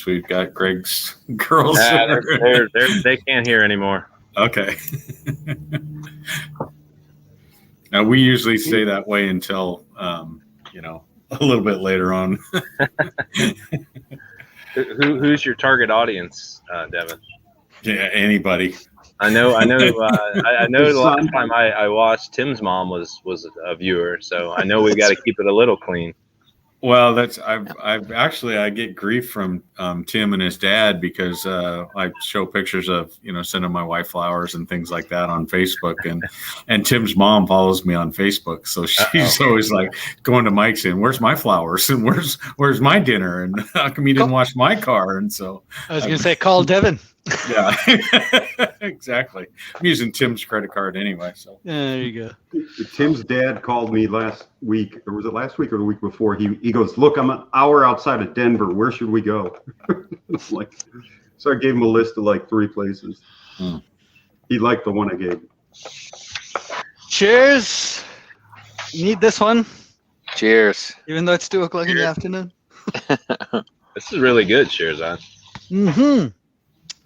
We've got Greg's girls. They can't hear anymore. Okay. Now we usually stay that way until a little bit later on. Who's your target audience, Devin? Yeah, anybody. I know. I know. The last time I watched, Tim's mom was a viewer, so I know we got to keep it a little clean. Well, I get grief from Tim and his dad because I show pictures of sending my wife flowers and things like that on Facebook, and Tim's mom follows me on Facebook, so she's always like going to Mike saying, "Where's my flowers and where's my dinner and how come you didn't wash my car?" And so I was going to say, call Devin. Yeah, exactly. I'm using Tim's credit card anyway. So there you go. Tim's dad called me last week, or was it last week or the week before? He goes, "Look, I'm an hour outside of Denver. Where should we go?" So I gave him a list of like 3 places. He liked the one I gave. Cheers. Need this one. Cheers. Even though it's 2:00 in the afternoon. This is really good. Cheers, on. Mm-hmm.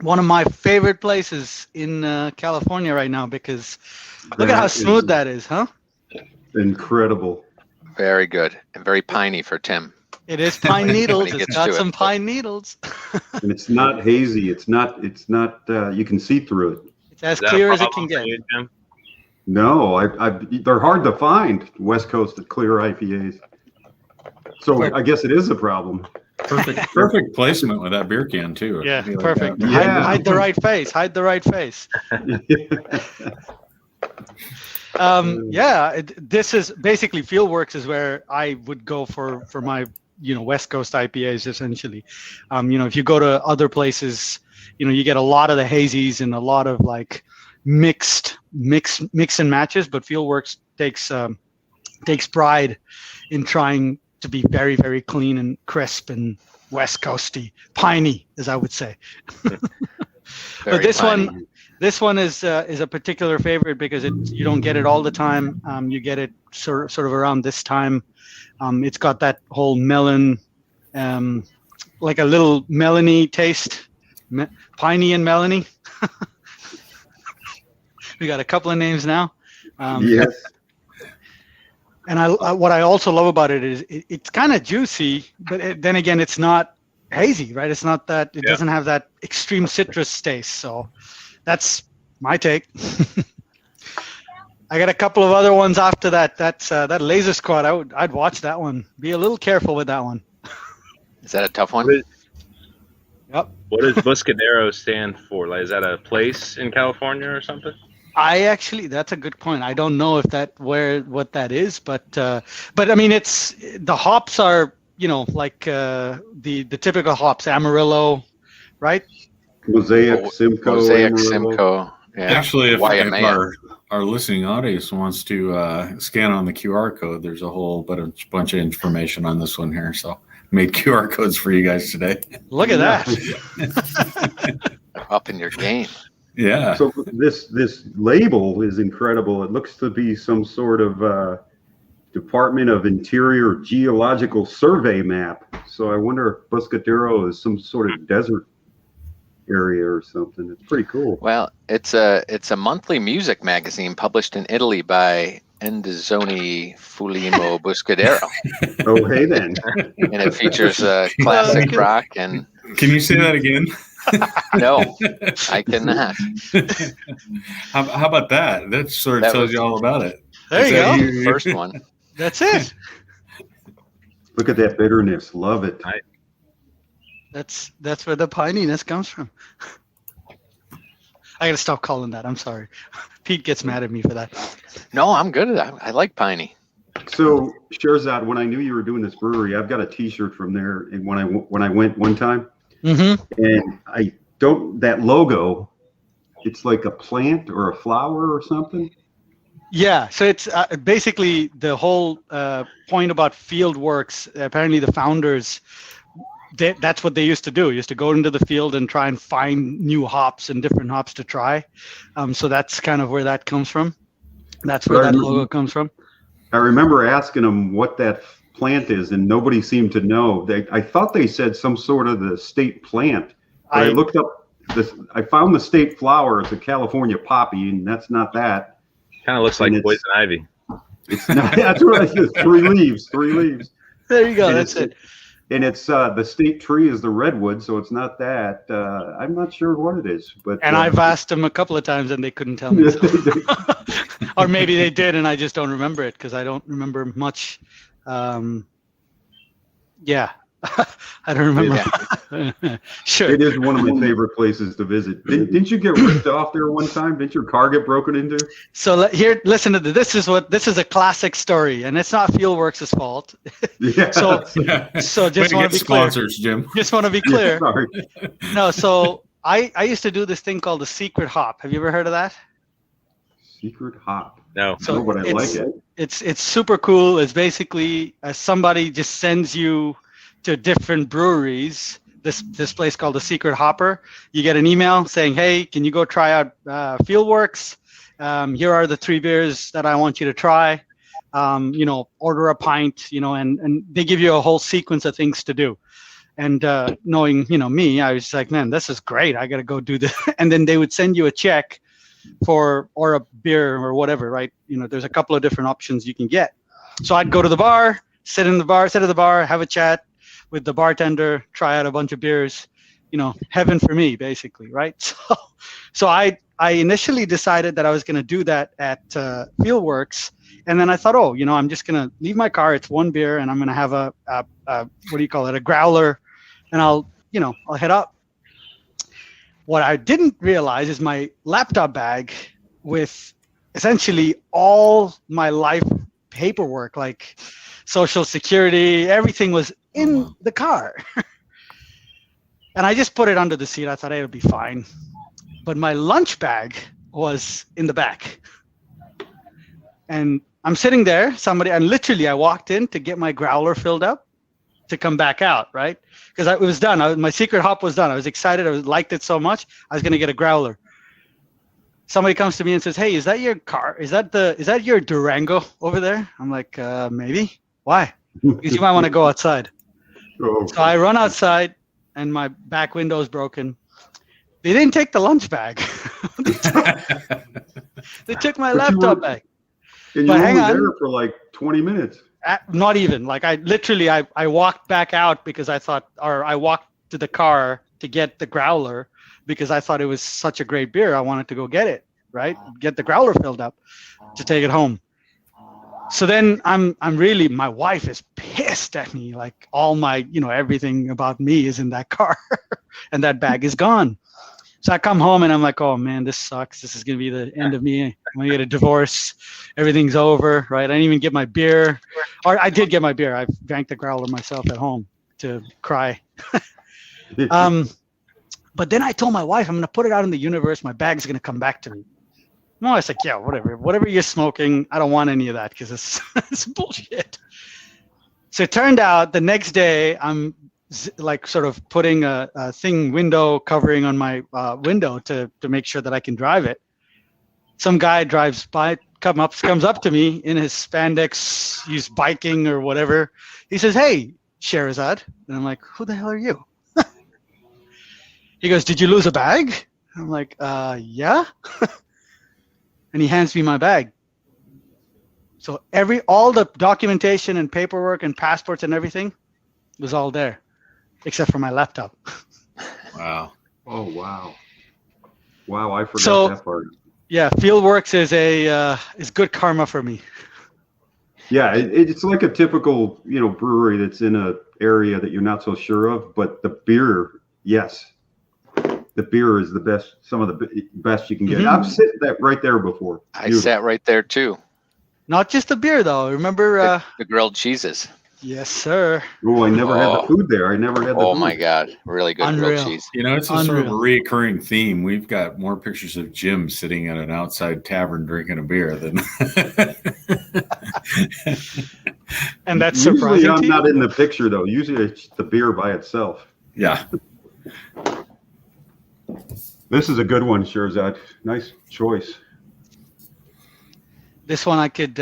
One of my favorite places in California right now because look at how smooth that is, huh? Incredible. Very good and very piney for Tim. It is pine needles. It's got some pine needles. And it's not hazy. It's not. You can see through it. It's as clear as it can get. No, they're hard to find. West Coast of clear IPAs. So I guess it is a problem. Perfect placement with that beer can too. Yeah, perfect. Hide the right face. Hide the right face. This is basically Fieldworks is where I would go for my West Coast IPAs essentially. If you go to other places, you get a lot of the hazies and a lot of like mix and matches, but Fieldworks takes pride in trying to be very, very clean and crisp and West Coasty, piney, as I would say. But this one is a particular favorite because you don't get it all the time. You get it sort of around this time. It's got that whole melon, like a little melony taste, piney and melony. We got a couple of names now. Yes. And what I also love about it is it's kind of juicy, but then again, it's not hazy, right? It's not that it doesn't have that extreme citrus taste. So that's my take. I got a couple of other ones after that. That's that Laser Squad. I'd watch that one. Be a little careful with that one. Is that a tough one? Yep. What does Buscadero stand for? Like, is that a place in California or something? That's a good point. I don't know what that is, but I mean, it's the hops are, like the typical hops, Amarillo, right? Mosaic, Simcoe. Yeah. Actually, if our listening audience wants to scan on the QR code, there's a whole bunch of information on this one here. So made QR codes for you guys today. Look at that. Up in your game. Yeah. So this label is incredible. It looks to be some sort of Department of Interior Geological Survey map. So I wonder if Buscadero is some sort of desert area or something. It's pretty cool. Well, it's a monthly music magazine published in Italy by Endazzoni Fulimo Buscadero. Oh, hey then. And it features classic rock and. Can you say that again? No, I cannot. How about that? That sort of tells you all about it. There you go. First one. That's it. Look at that bitterness. Love it. That's where the pininess comes from. I gotta stop calling that. I'm sorry. Pete gets mad at me for that. No, I'm good at that. I like piney. So, Sherzad, when I knew you were doing this brewery, I've got a T-shirt from there. And when I went one time, and that logo, it's like a plant or a flower or something. Yeah, so it's basically the whole point about Fieldworks. Apparently, the founders, that's what they used to do. Used to go into the field and try and find new hops and different hops to try. So that's kind of where that comes from. That's where that logo comes from. I remember asking them what that plant is, and nobody seemed to know. I thought they said some sort of the state plant, but I looked up this. I found the state flower. It's a California poppy, and that's not that. Kind of looks like poison ivy. It's not. That's what I said. 3 leaves. 3 leaves. There you go. And that's it. And it's the state tree is the redwood, so it's not that. I'm not sure what it is, but I've asked them a couple of times and they couldn't tell me. Or maybe they did and I just don't remember it because I don't remember much. Yeah, I don't remember. Yeah. Sure. It is one of my favorite places to visit. Didn't you get ripped off there one time? Didn't your car get broken into? So here, listen to this. This is a classic story, and it's not Fieldworks' fault. Yeah. So just want to be sponsors, clear. Jim. Just want to be clear. Yeah, sorry. No, so I used to do this thing called the secret hop. Have you ever heard of that? Secret hop. No. So, but I like it. It's super cool. It's basically somebody just sends you to different breweries. This place called the Secret Hopper. You get an email saying, "Hey, can you go try out Fieldworks? Here are the 3 beers that I want you to try. Order a pint. And they give you a whole sequence of things to do." And knowing me, I was like, "Man, this is great. I got to go do this." And then they would send you a check or a beer or whatever, right? There's a couple of different options you can get. So I'd go to the bar, sit at the bar, have a chat with the bartender, try out a bunch of beers, heaven for me, basically, right? So I initially decided that I was going to do that at Fieldworks, and then I thought, I'm just going to leave my car. It's 1 beer, and I'm going to have a what do you call it, a growler, and I'll head up. What I didn't realize is my laptop bag with essentially all my life paperwork, like Social Security, everything was in the car. And I just put it under the seat. I thought it'll be fine. But my lunch bag was in the back. And I'm sitting there, and literally I walked in to get my growler filled up to come back out, right? Because it was done. My secret hop was done. I was excited. I liked it so much. I was going to get a growler. Somebody comes to me and says, "Hey, is that your car? Is that your Durango over there?" I'm like, maybe. Why? Because you might want to go outside. Oh. So I run outside and my back window is broken. They didn't take the lunch bag. They took my laptop bag. And you were only there for like 20 minutes. Not even. Like I walked back out because I walked to the car to get the growler because I thought it was such a great beer. I wanted to go get it, right? Get the growler filled up to take it home. So then my wife is pissed at me. Like all my, everything about me is in that car and that bag is gone. So I come home and I'm like, "Oh man, this sucks. This is going to be the end of me. I'm going to get a divorce. Everything's over, right? I didn't even get my beer. Or I did get my beer. I drank the growler myself at home to cry." But then I told my wife, "I'm going to put it out in the universe. My bag's going to come back to me." No, I was like, "Yeah, whatever you're smoking. I don't want any of that because it's bullshit." So it turned out the next day I'm like sort of putting a window covering on my window to make sure that I can drive it. Some guy drives by, comes up to me in his spandex, he's biking or whatever. He says, "Hey, Sherazad." And I'm like, "Who the hell are you?" He goes, "Did you lose a bag?" I'm like, "Yeah." And he hands me my bag. So all the documentation and paperwork and passports and everything was all there, except for my laptop. Wow. Oh, wow. Wow, I forgot that part. Yeah, Fieldworks is good karma for me. Yeah, it's like a typical, brewery that's in a area that you're not so sure of, but the beer, yes. The beer is the best, some of the best you can get. I've sat that right there before. I sat right there too. Not just the beer though. Remember the grilled cheeses. Yes, sir. Oh, I never had the food there. I never had the food. Oh my God, really good grilled cheese. It's a sort of a recurring theme. We've got more pictures of Jim sitting at an outside tavern drinking a beer than. And that's surprising. Usually I'm not in the picture though. Usually it's the beer by itself. Yeah. This is a good one, Sherazad. Nice choice. This one I could,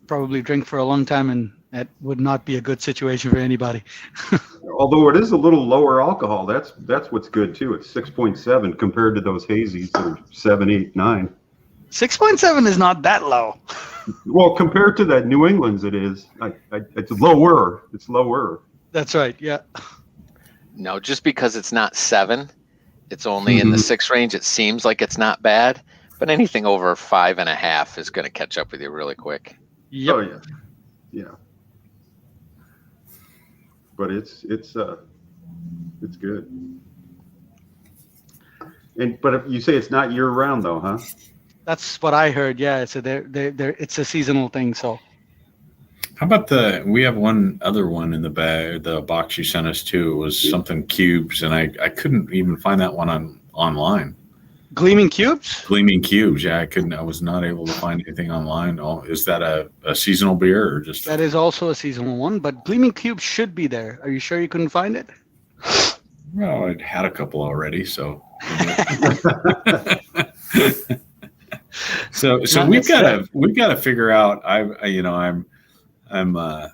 probably drink for a long time and That would not be a good situation for anybody. Although it is a little lower alcohol, that's what's good too. It's 6.7 compared to those hazies that are 7, 8, 9. 6.7 is not that low. Well, compared to that New England's, it is. It's lower. It's lower. That's right. Yeah. No, just because it's not 7, it's only in the 6 range. It seems like it's not bad, but anything over 5.5 is going to catch up with you really quick. Yep. Oh yeah, yeah. But it's good. But if you say it's not year round though, huh? That's what I heard. Yeah. So it's a seasonal thing. So. How about we have one other one in the bag, the box you sent us too. It was something cubes, and I couldn't even find that one online. Gleaming Cubes? Gleaming Cubes, yeah, I was not able to find anything online. Oh, is that a seasonal beer or just? That is also a seasonal one, but Gleaming Cubes should be there. Are you sure you couldn't find it? Well, I'd had a couple already, so. So we've got to figure out. I'm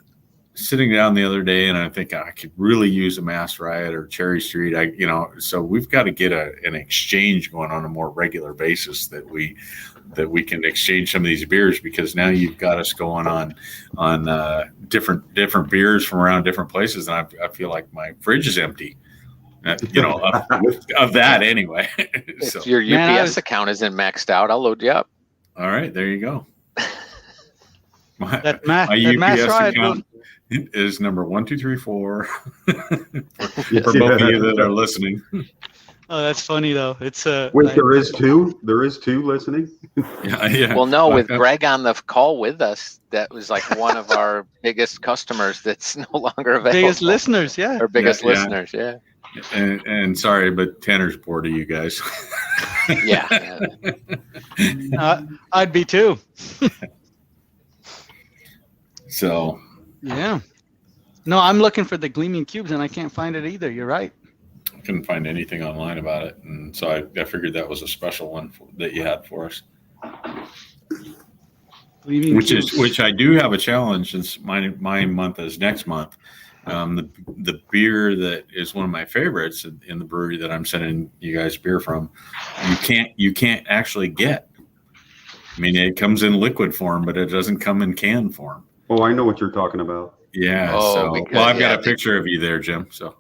sitting down the other day, and I think I could really use a Mass Riot or Cherry Street. So we've got to get an exchange going on a more regular basis that we can exchange some of these beers, because now you've got us going on different beers from around different places, and I feel like my fridge is empty. Of that anyway. So, if your UPS account isn't maxed out, I'll load you up. All right, there you go. My UPS account is number 1234 for both of you that are listening. Oh, that's funny though. It's wait, there is two listening. Yeah. Well, no, with Greg on the call with us, that was like one of our biggest customers that's no longer available. Biggest listeners, yeah. Our biggest listeners, yeah. And sorry, but Tanner's bored of you guys. Yeah. I'd be too. So. Yeah. No, I'm looking for the Gleaming Cubes, and I can't find it either. You're right. I couldn't find anything online about it, and so I figured that was a special one that you had for us. Which I do have a challenge, since my month is next month. The beer that is one of my favorites in the brewery that I'm sending you guys beer from, you can't actually get. I mean, it comes in liquid form, but it doesn't come in can form. Oh, I know what you're talking about. Yeah. I've got a picture of you there, Jim. So.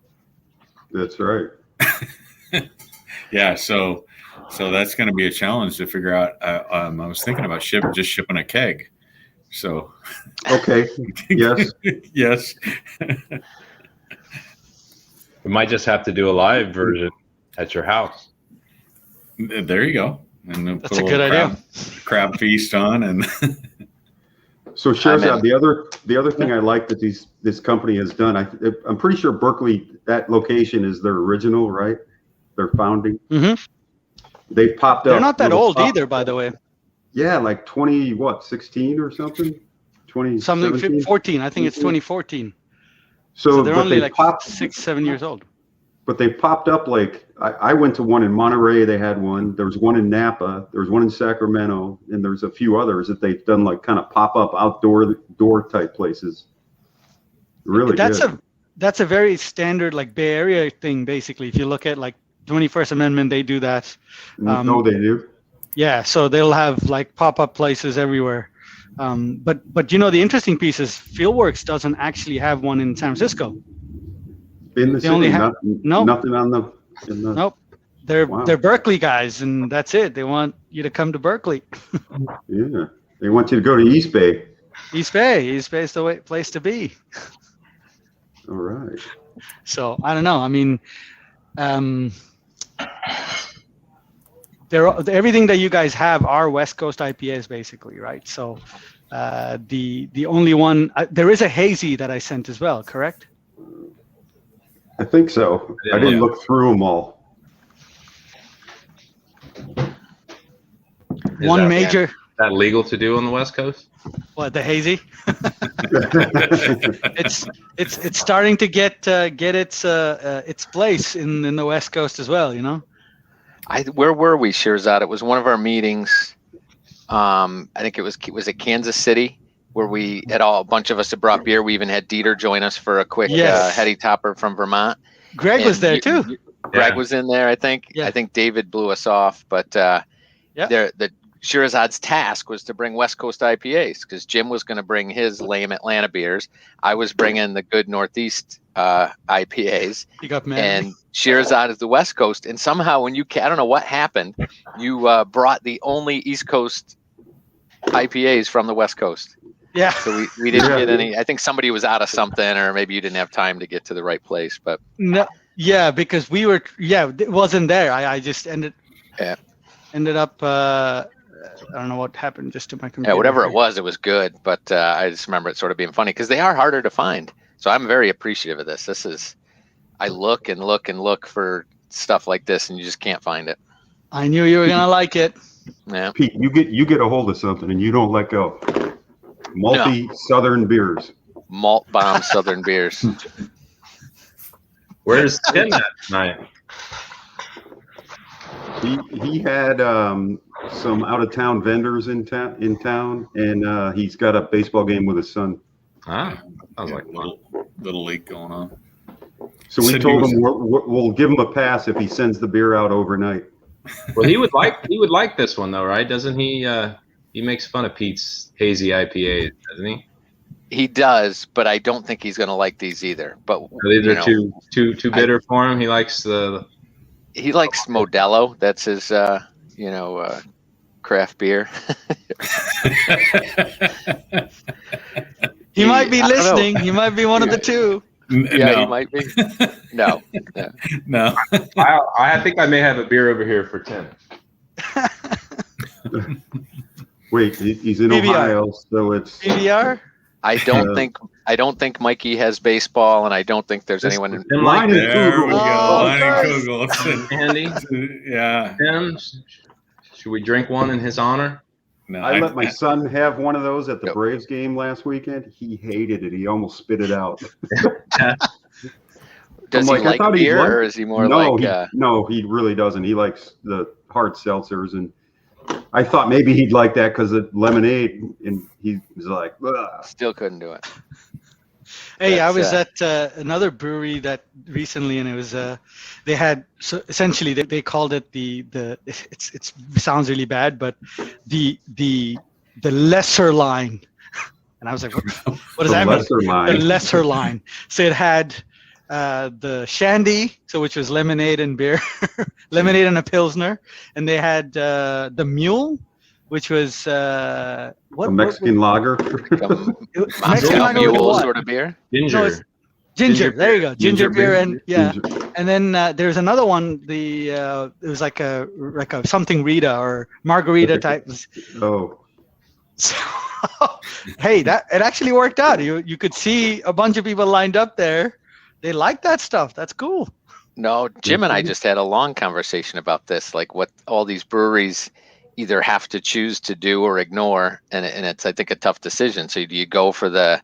That's right. Yeah. So that's going to be a challenge to figure out. I was thinking about shipping a keg. So. Okay. Yes. Yes. We might just have to do a live version at your house. There you go. And that's a good idea. Crab feast on and. So Sherzad, the other thing I like that this company has done, I'm pretty sure Berkeley, that location is their original, right? Their founding. Mm-hmm. They popped up. They're not that old either, by the way. Yeah, like 16 or something. 14. I think it's 2014. So they're only like 6-7 years old. But they popped up like I went to one in Monterey. They had one. There was one in Napa. There was one in Sacramento, and there's a few others that they've done like kind of pop up outdoor type places. Really, that's a very standard like Bay Area thing. Basically, if you look at like 21st Amendment, they do that. No, they do. Yeah, so they'll have like pop up places everywhere. But the interesting piece is Fieldworks doesn't actually have one in San Francisco. In the city, nothing on the. Nope, they're Berkeley guys, and that's it. They want you to come to Berkeley. Yeah, they want you to go to East Bay. East Bay is the place to be. All right. So I don't know. I mean, everything that you guys have are West Coast IPAs, basically, right? So the only one there is a hazy that I sent as well, correct? I think so. I didn't look through them all. Is that legal to do on the West Coast? What, the hazy? it's starting to get its place in the West Coast as well. Where were we, Sherzad? It was one of our meetings. I think it was Kansas City, where we had a bunch of us had brought beer. We even had Dieter join us for a quick heady topper from Vermont. Greg was there too. Greg was in there, I think. Yeah. I think David blew us off, but the Shirazad's task was to bring West Coast IPAs because Jim was going to bring his lame Atlanta beers. I was bringing the good Northeast IPAs. He got mad. And Shirazad is the West Coast. And somehow when I don't know what happened, you brought the only East Coast IPAs from the West Coast. Yeah. So we didn't get any. I think somebody was out of something, or maybe you didn't have time to get to the right place. But no, yeah, because we were, it wasn't there. I just ended up. I don't know what happened just to my computer. Yeah, whatever it was good. But I just remember it sort of being funny because they are harder to find. So I'm very appreciative of this. I look and look and look for stuff like this, and you just can't find it. I knew you were gonna like it. Yeah. Pete, you get a hold of something and you don't let go. Malty Southern beers. Malt bomb Southern beers. Where's Tim at tonight? He had some out of town vendors in town, and he's got a baseball game with his son. Ah, sounds like little league going on. So we told him we'll give him a pass if he sends the beer out overnight. Well, he would like this one though, right? Doesn't he? He makes fun of Pete's hazy IPA, doesn't he? He does, but I don't think he's going to like these either. But these are too bitter for him. He likes Modelo. That's his craft beer. He might be listening. He might be one of the two. Yeah, he might be. No. I think I may have a beer over here for Tim. Wait, he's in PBR. Ohio, so it's PBR. I don't think Mikey has baseball, and I don't think there's anyone in Line and There we go. Line and nice. Kugel. Andy, Yeah. Tim, should we drink one in his honor? No, I let my son have one of those at the Yep. Braves game last weekend. He hated it. He almost spit it out. Does I'm he like, I like thought he beer, liked- or is he more no, like? no, he really doesn't. He likes the hard seltzers, and I thought maybe he'd like that because of lemonade, and he was like, ugh. Still couldn't do it. Hey, I That's, was at another brewery that recently, and it was they had, so essentially they called it the it sounds really bad, but the lesser line, and I was like, what does that mean? lesser line. The lesser line. So it had the shandy, so which was lemonade and beer, lemonade and a pilsner, and they had the mule, which was A Mexican lager. Mexican Moscow lager with Mule what? sort of beer. Ginger. No, it's ginger. There you go, ginger beer, and Ginger. and then there's another one. It was like a something Rita or margarita type. Oh, So, hey, it actually worked out. You could see a bunch of people lined up there. They like that stuff. That's cool. No, Jim and I just had a long conversation about this, like what all these breweries either have to choose to do or ignore, and it's I think a tough decision. So do you go for the,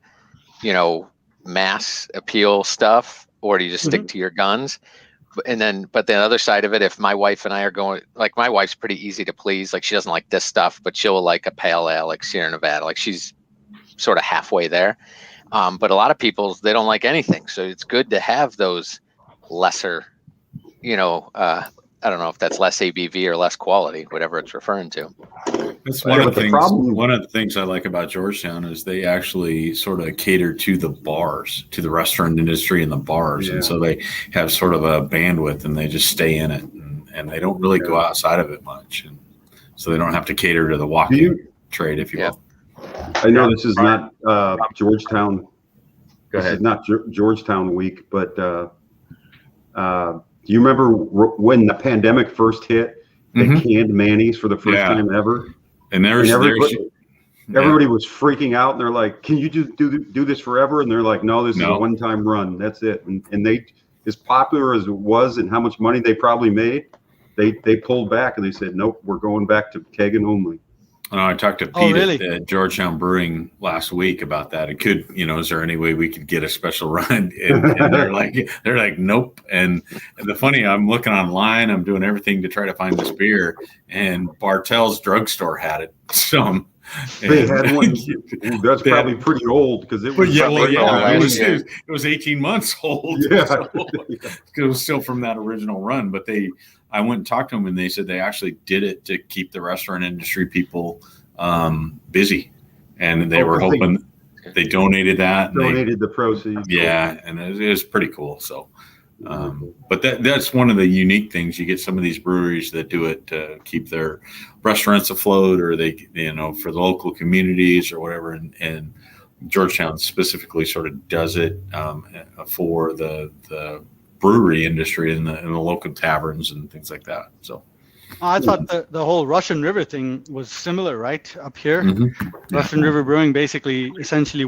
mass appeal stuff, or do you just stick to your guns? But the other side of it, if my wife and I are going, like my wife's pretty easy to please. Like she doesn't like this stuff, but she'll like a pale ale, like Sierra Nevada. Like she's sort of halfway there. But a lot of people, they don't like anything. So it's good to have those lesser, I don't know if that's less ABV or less quality, whatever it's referring to. That's Yeah, one of but the the things. problem- One of the things I like about Georgetown is they actually sort of cater to the bars, to the restaurant industry and the bars, Yeah. and so they have sort of a bandwidth, and they just stay in it, and they don't really go outside of it much, and so they don't have to cater to the walk-in trade, if you will. I know this is not Georgetown. Go This ahead. is not Georgetown week, but do you remember when the pandemic first hit? They Mhm. canned mayonnaise for the first Yeah. time ever. And there's Everybody was freaking out, and they're like, "Can you just do this forever?" And they're like, "No, this is No. a one-time run. That's it." And they, as popular as it was, and how much money they probably made, they pulled back and they said, "Nope, we're going back to kegging only." I talked to Oh, Pete really? at Georgetown Brewing last week about that. It could, is there any way we could get a special run? And they're like, nope. And I'm looking online, I'm doing everything to try to find this beer, and Bartell's drugstore had it. So They had one. Ooh, that's probably pretty old because it was. It was 18 months old. Yeah, so, it was still from that original run. But I went and talked to them, and they said they actually did it to keep the restaurant industry people busy, and they were hoping they donated that. Donated the proceeds. Yeah, and it was pretty cool. So. But that's one of the unique things. You get some of these breweries that do it to keep their restaurants afloat, or they, for the local communities or whatever. And Georgetown specifically sort of does it for the brewery industry and the local taverns and things like that. So. I thought the whole Russian River thing was similar, right? Up here, Russian River Brewing essentially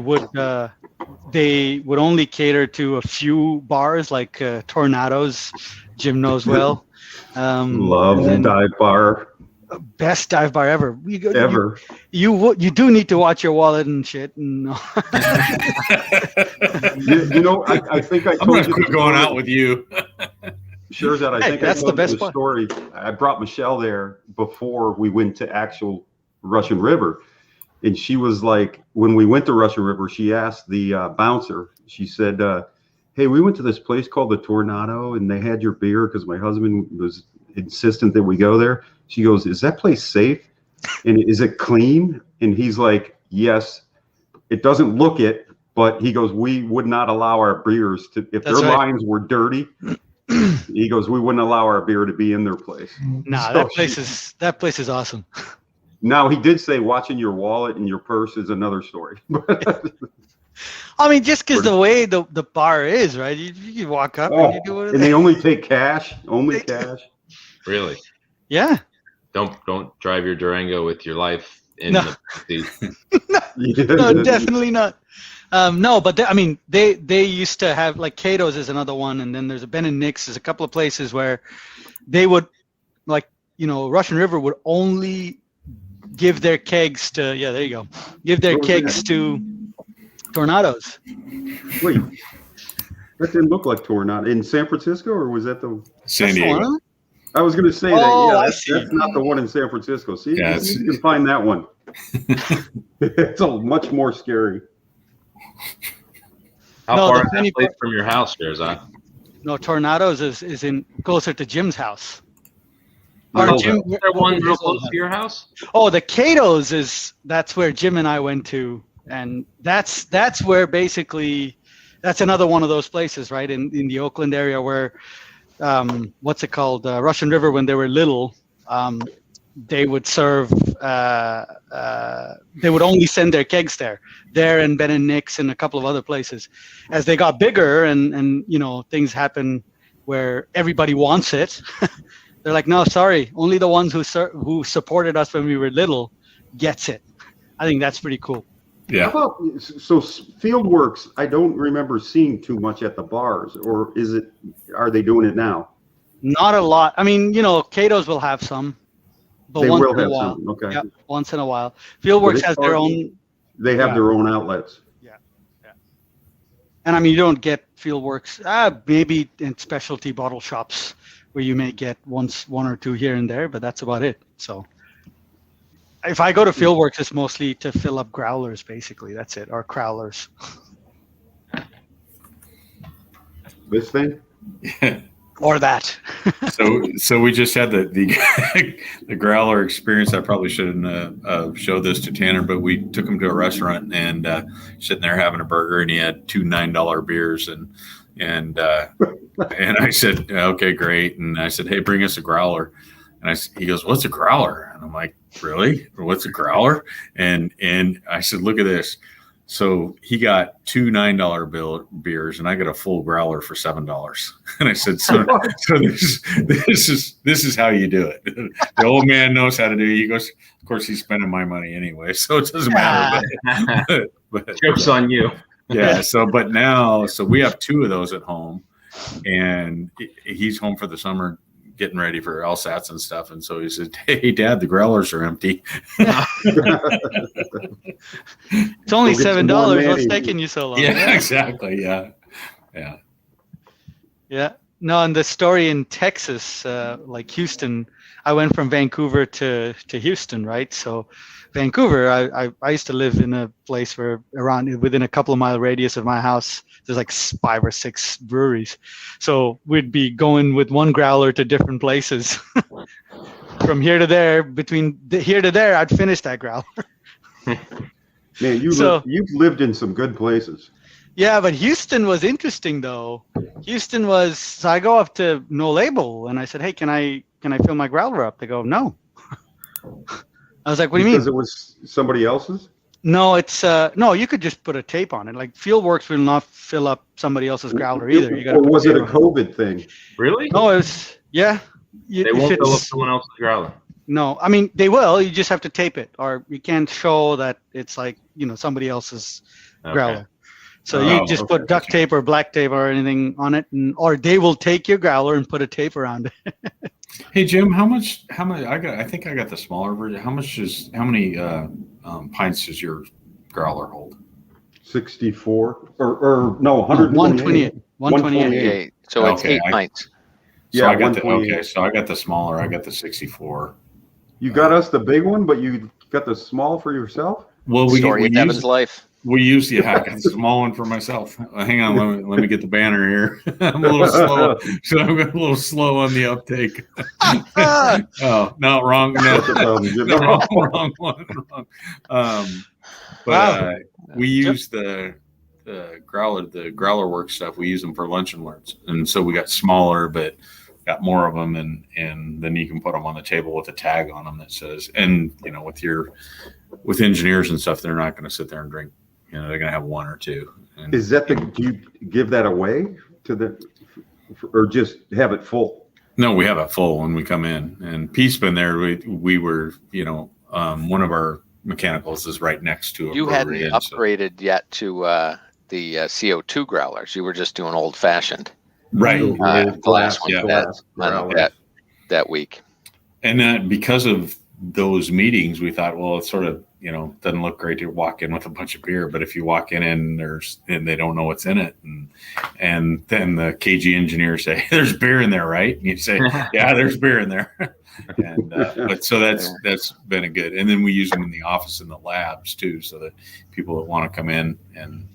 they would only cater to a few bars like Tornadoes. Jim knows well. Love the dive bar. Best dive bar ever. Ever. You do need to watch your wallet and shit. And, I think I told I'm going to you quit going out with you. Sure, that I think that's I told the best the story. I brought Michelle there before we went to actual Russian River. And she was like, when we went to Russian River, she asked the bouncer, she said, hey, we went to this place called the Tornado and they had your beer because my husband was insistent that we go there. She goes, is that place safe? And is it clean? And he's like, yes, it doesn't look it, but he goes, we would not allow our beers to, if their lines were dirty, he goes, we wouldn't allow our beer to be in their place. Nah, so that place is awesome. Now, he did say watching your wallet and your purse is another story. I mean, just because the way the bar is, right? You walk up and you do what. And they only take cash. Only cash. Really? Yeah. Don't drive your Durango with your life in the seat. No, definitely not. No, but they used to have, like, Cato's is another one, and then there's a Ben and Nick's. There's a couple of places where they would, like, Russian River would only give their kegs to, give their kegs to Tornadoes. Wait, that didn't look like Tornado. In San Francisco, or was that the San Diego? I was going to say that's not the one in San Francisco. See, you can find that one. It's much more scary. How far is that place from your house, Shirzad? No, Tornadoes is in closer to Jim's house. Jim, is there one real close to your house? Oh, the Cato's that's where Jim and I went to, and that's where basically that's another one of those places, right, in the Oakland area where what's it called? Russian River, when they were little, they would serve. They would only send their kegs there and Ben and Nick's and a couple of other places. As they got bigger and things happen where everybody wants it, they're like, no, sorry, only the ones who supported us when we were little gets it. I think that's pretty cool. Yeah. So Fieldworks, I don't remember seeing too much at the bars, or are they doing it now? Not a lot. I mean, Cato's will have some. But they once will in have a while. some. Okay. Yeah, once in a while. Fieldworks has their own. They have their own outlets. Yeah. And I mean, you don't get Fieldworks, maybe in specialty bottle shops where you may get one or two here and there, but that's about it. So if I go to Fieldworks, it's mostly to fill up growlers, basically. That's it, or crowlers. This thing? Or that. So we just had the growler experience. I probably shouldn't show this to Tanner, but we took him to a restaurant and sitting there having a burger, and he had two $9 beers, and I said, okay, great. And I said, hey, bring us a growler. And he goes, what's a growler? And I'm like, really? What's a growler? And I said, look at this. So he got two $9 beers, and I got a full growler for $7. And I said, so this is how you do it. The old man knows how to do it. He goes, of course, he's spending my money anyway, so it doesn't matter. But joke's on you. Yeah. So we have two of those at home, and he's home for the summer, getting ready for LSATs and stuff. And so he said, hey, Dad, the growlers are empty. It's only $7. What's taking you so long? Yeah, exactly. Yeah. Yeah. No, and the story in Texas, like Houston, I went from Vancouver to Houston, right? So Vancouver, I used to live in a place where around within a couple of mile radius of my house, there's like 5 or 6 breweries. So we'd be going with one growler to different places. From here to there, here to there, I'd finish that growler. Man, you've lived in some good places. Yeah, but Houston was interesting though. Houston was, so I go up to No Label and I said, "Hey, can I fill my growler up?" They go, "No." I was like, "What do you mean?" Because it was somebody else's? No, it's no, you could just put a tape on it. Like Fieldworks will not fill up somebody else's growler either. You got. Or was it a COVID thing? Really? No, it's yeah. They won't fill up someone else's growler. No, I mean they will. You just have to tape it, or you can't show that it's like somebody else's growler. So you just put duct tape or black tape or anything on it, or they will take your growler and put a tape around it. Hey Jim, how much? I think I got the smaller version. How many pints does your growler hold? 64 or no 128. 128. So it's 8 pints. So I got so I got the smaller. I got the 64. You got us the big one, but you got the small for yourself? Well, Story of Devin's life. We use I got the small one for myself. Hang on, let me get the banner here. I'm a little slow, so I'm a little slow on the uptake. Oh, no, wrong. No, wrong one. We use the growler works stuff. We use them for lunch and learns, and so we got smaller, but got more of them, and then you can put them on the table with a tag on them that says, and with engineers and stuff, they're not going to sit there and drink. They're going to have 1 or 2. And, Is that do you give that away to or just have it full? No, we have it full when we come in. And Pete's been there. We were, one of our mechanicals is right next to it. You hadn't upgraded yet to the CO2 growlers. You were just doing old fashioned. Right. The last one that week. And because of those meetings, we thought, well, it's sort of, doesn't look great to walk in with a bunch of beer, but if you walk in and they don't know what's in it, and then the KG engineers say, "There's beer in there, right?" And you say, "Yeah, there's beer in there." And but so that's been a good. And then we use them in the office and the labs too, so that people that want to come in and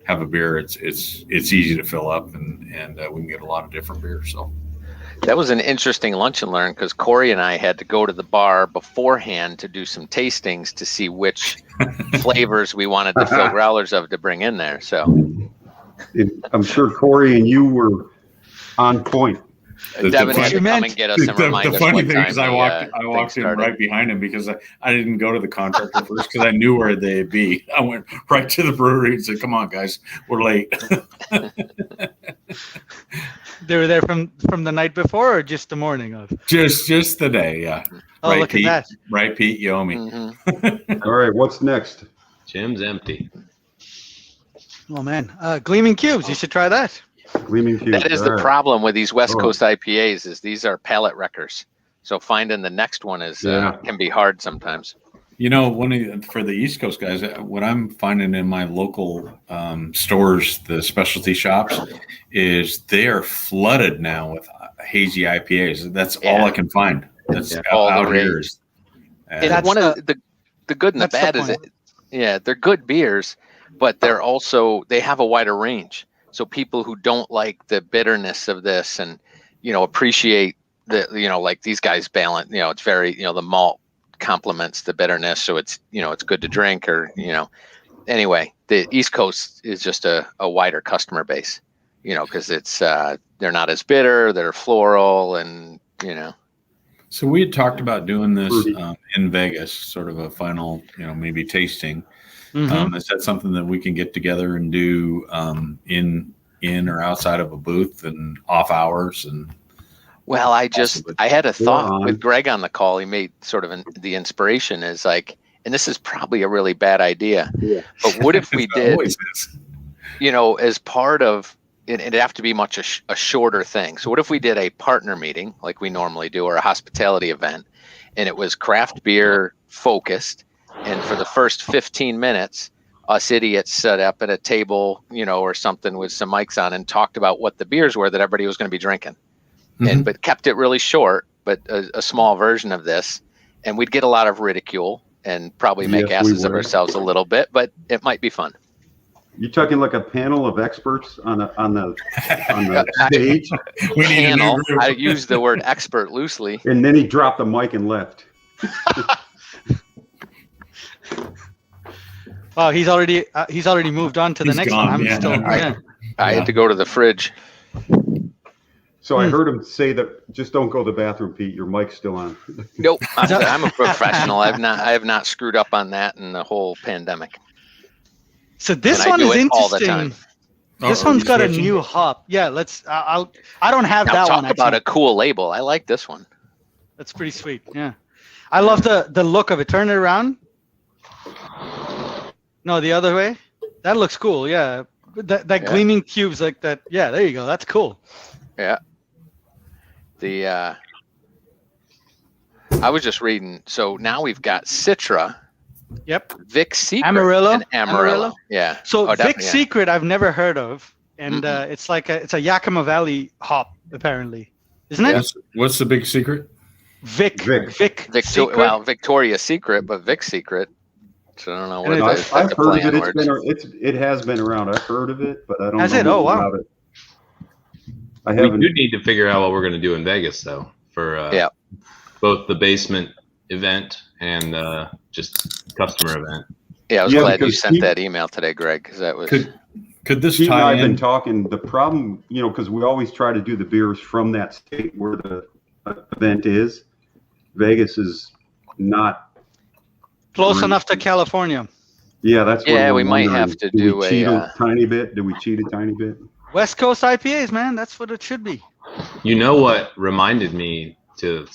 have a beer, it's easy to fill up, and we can get a lot of different beer. So. That was an interesting lunch and learn because Corey and I had to go to the bar beforehand to do some tastings to see which flavors we wanted to fill growlers of to bring in there. So I'm sure Corey and you were on point. Devin had to come and get us and remind us. The funny thing is I walked in right behind him because I didn't go to the contractor first because I knew where they'd be. I went right to the brewery and said, "Come on, guys, we're late." They were there from the night before or just the morning of? Just the day, yeah. Oh, right, look Pete? At that. Right, Pete? You owe me. Mm-hmm. All right, what's next? Jim's empty. Oh, man. Gleaming Cubes. You should try that. Gleaming Cubes. That is the problem with these West Coast IPAs is these are palate wreckers. So finding the next one is can be hard sometimes. For the East Coast guys, what I'm finding in my local stores, the specialty shops, is they are flooded now with hazy IPAs. That's all I can find. That's out here. And one of the good and the bad is, they're good beers, but they have a wider range. So people who don't like the bitterness of this and, appreciate like these guys balance, it's very, the malt complements the bitterness, so it's it's good to drink, or anyway, the East Coast is just a wider customer base, because it's they're not as bitter, they're floral, and So we had talked about doing this in Vegas, sort of a final, maybe tasting. Mm-hmm. Is that something that we can get together and do in or outside of a booth and off hours? And well, I had a thought with Greg on the call. He made sort of the inspiration is like, and this is probably a really bad idea, but what if we did, as part of it, it'd have to be a shorter thing. So what if we did a partner meeting like we normally do, or a hospitality event, and it was craft beer focused, and for the first 15 minutes us idiots set up at a table, or something with some mics on and talked about what the beers were that everybody was going to be drinking, but kept it really short, but a small version of this, and we'd get a lot of ridicule and probably make asses of ourselves a little bit, but it might be fun. You're talking like a panel of experts on the stage. Panel. I use the word expert loosely. And then he dropped the mic and left. Oh, he's already moved on to the next one. I'm still. Yeah. I had to go to the fridge. So I heard him say that just don't go to the bathroom, Pete. Your mic's still on. Nope, I'm a professional. I have not screwed up on that in the whole pandemic. So this one is all the interesting. time. This one's got a new hop. Yeah, let's. I don't have that one. Talk about a cool label. I like this one. That's pretty sweet. Yeah, I love the look of it. Turn it around. No, the other way. That looks cool. Yeah, that gleaming cubes like that. Yeah, there you go. That's cool. Yeah. I was just reading. So now we've got Citra. Yep. Vic Secret. Amarillo. And Amarillo. Yeah. So Vic Secret I've never heard of, and it's like it's a Yakima Valley hop apparently, isn't it? What's the big secret? Vic Secret. Well, Victoria's Secret, but Vic Secret. So I don't know what I've heard of it. It has been around. I've heard of it, but I don't know about it. We do need to figure out what we're going to do in Vegas, though, for both the basement event and just customer event. Yeah, I was glad you sent that email today, Greg, because that was. Could this Pete tie and I in? have been talking. The problem, because we always try to do the beers from that state where the event is. Vegas is not close enough to California. Yeah, that's. Yeah, we might have to do a tiny bit. Do we cheat a tiny bit? West Coast IPAs, man. That's what it should be. You know what reminded me to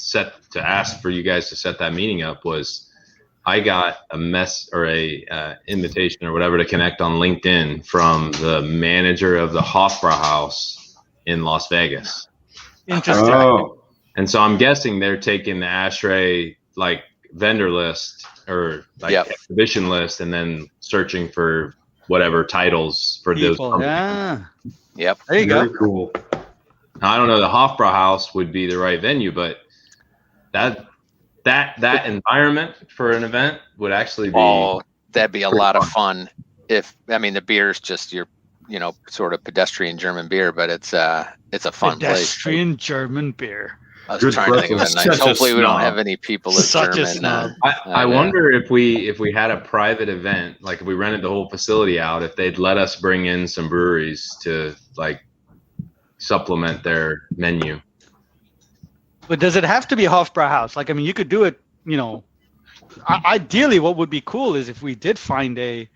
ask for you guys to set that meeting up was I got a invitation or whatever to connect on LinkedIn from the manager of the Hofbrauhaus in Las Vegas. Interesting. Oh. And so I'm guessing they're taking the ASHRAE like vendor list or like exhibition list and then searching for whatever titles for those. Yeah. Yep. There you Very go. Cool. I don't know. The Hofbrauhaus would be the right venue, but that environment for an event would actually be. Oh, that'd be a lot of fun. The beer's just your, sort of pedestrian German beer, but it's a fun place. Pedestrian German beer. I was trying to think of a nice. Hopefully, we don't have any people as German. I wonder if we had a private event, like if we rented the whole facility out, if they'd let us bring in some breweries to like supplement their menu. But does it have to be Hofbrauhaus? Like, you could do it. Ideally, what would be cool is if we did find a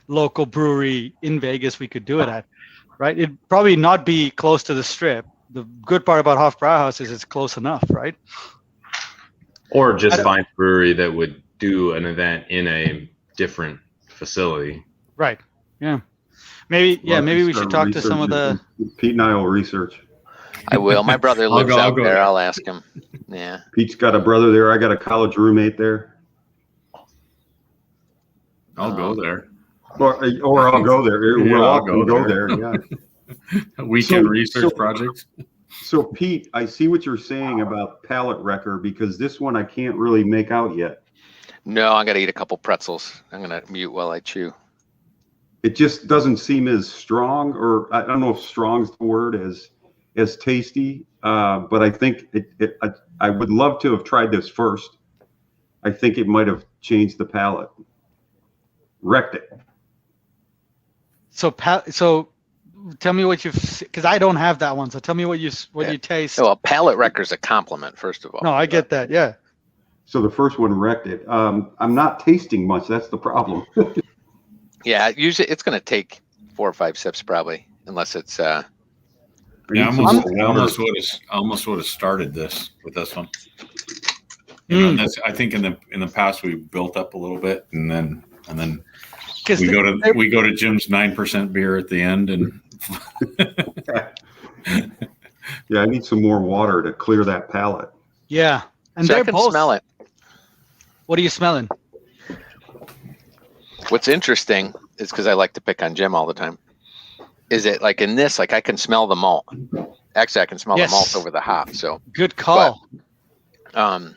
local brewery in Vegas, we could do it at. Right? It'd probably not be close to the Strip. The good part about Hofbrauhaus is it's close enough, right? Or just find a brewery that would do an event in a different facility. Right. Yeah. Maybe we should talk to some of the. Pete and I will research. I will. My brother lives out there. I'll ask him. Yeah. Pete's got a brother there. I got a college roommate there. I'll go there. Or I'll go there. We'll all go there. Yeah. Weekend research projects. So Pete, I see what you're saying about palate wrecker because this one I can't really make out yet. No, I got to eat a couple pretzels. I'm gonna mute while I chew. It just doesn't seem as strong, or I don't know if strong's the word, as tasty. But I think I would love to have tried this first. I think it might have changed the palate. Wrecked it. So tell me what because I don't have that one. So tell me what you taste. Well, palate wrecker's a compliment, first of all. No, I get that. Yeah. So the first one wrecked it. I'm not tasting much. That's the problem. Yeah, usually it's going to take 4 or 5 sips probably, unless it's. I almost would have started this with this one. I think in the past we built up a little bit, and then we go to Jim's 9% beer at the end, and. Yeah, I need some more water to clear that palate. Yeah, and so I can smell it. What are you smelling? What's interesting is because I like to pick on Jim all the time. Is it like in this? Like I can smell the malt. Actually, I can smell the malt over the hop. So good call. But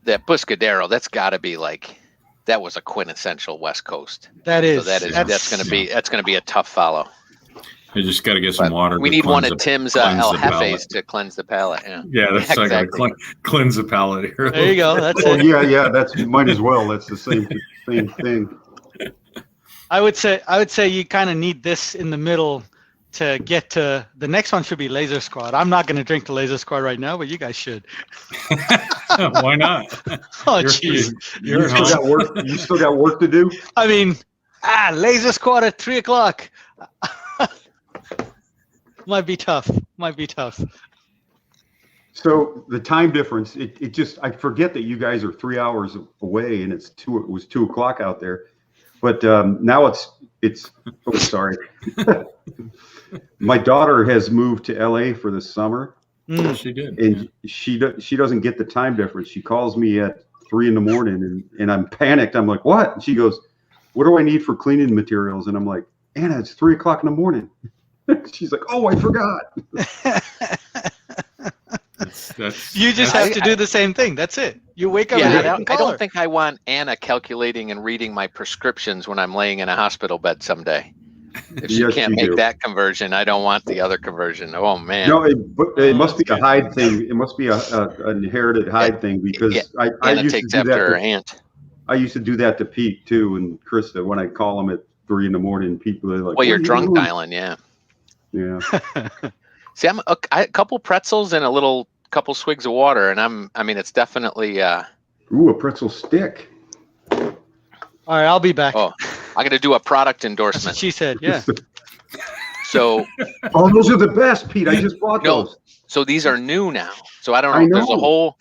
that Buscadero, that's got to be like that was a quintessential West Coast. That is. So that's gonna be a tough follow. You just got to get some water. We need one of Tim's El Jefes to cleanse the palate. Yeah, that's exactly. Cleanse the palate here. There you go. That's it. Yeah. That's might as well. That's the same thing. I would say you kind of need this in the middle to get to the next one. Should be Laser Squad. I'm not going to drink the Laser Squad right now, but you guys should. Why not? Oh, jeez. You still got work to do. I mean, Laser Squad at 3:00. Might be tough. So the time difference, it just, I forget that you guys are 3 hours away and it was 2:00 out there, but now it's oh, sorry. My daughter has moved to LA for the summer. She did. And she doesn't get the time difference. She calls me at 3 a.m. and I'm panicked. I'm like, what? And she goes, what do I need for cleaning materials? And I'm like, Anna, it's 3 a.m. She's like, oh, I forgot. You just have to do the same thing. That's it. You wake up. I don't think I want Anna calculating and reading my prescriptions when I'm laying in a hospital bed someday. If she can't make that conversion, I don't want the other conversion. Oh man. No, it must be a hide thing. It must be an inherited hide thing because I used to do that her aunt. I used to do that to Pete too and Krista when I call them at 3 a.m. People are like, well, you're drunk dialing, yeah. Yeah. See, I'm a couple pretzels and a couple swigs of water, and I mean, it's definitely. Ooh, a pretzel stick. All right, I'll be back. Oh, I'm gonna do a product endorsement. That's what she said, yeah. So. Oh, those are the best, Pete. I just bought those. So these are new now. So I don't know.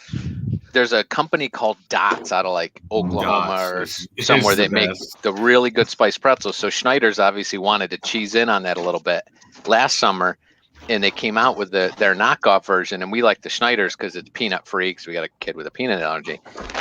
There's a company called Dots out of like Oklahoma or somewhere. They make the really good spiced pretzels. So Schneider's obviously wanted to cheese in on that a little bit last summer, and they came out with their knockoff version. And we like the Schneider's because it's peanut free because we got a kid with a peanut allergy,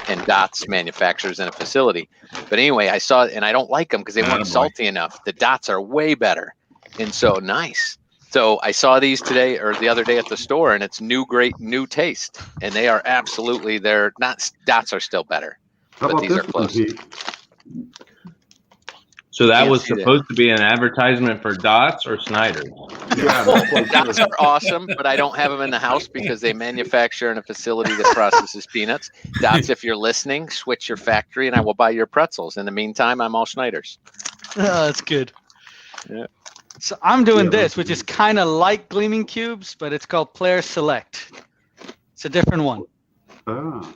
and Dots manufactures in a facility. But anyway, I saw it and I don't like them because they weren't salty enough. The Dots are way better, and so nice. So I saw these today or the other day at the store, and it's great new taste, and they are absolutely. They're not. Dots are still better, but these are close. So that was supposed to be an advertisement for Dots or Snyder. Yeah, Dots are awesome, but I don't have them in the house because they manufacture in a facility that processes peanuts. Dots, if you're listening, switch your factory, and I will buy your pretzels. In the meantime, I'm all Schneider's. Oh, that's good. Yeah. So I'm doing this, which is kind of like Gleaming Cubes, but it's called Player Select. It's a different one. Oh.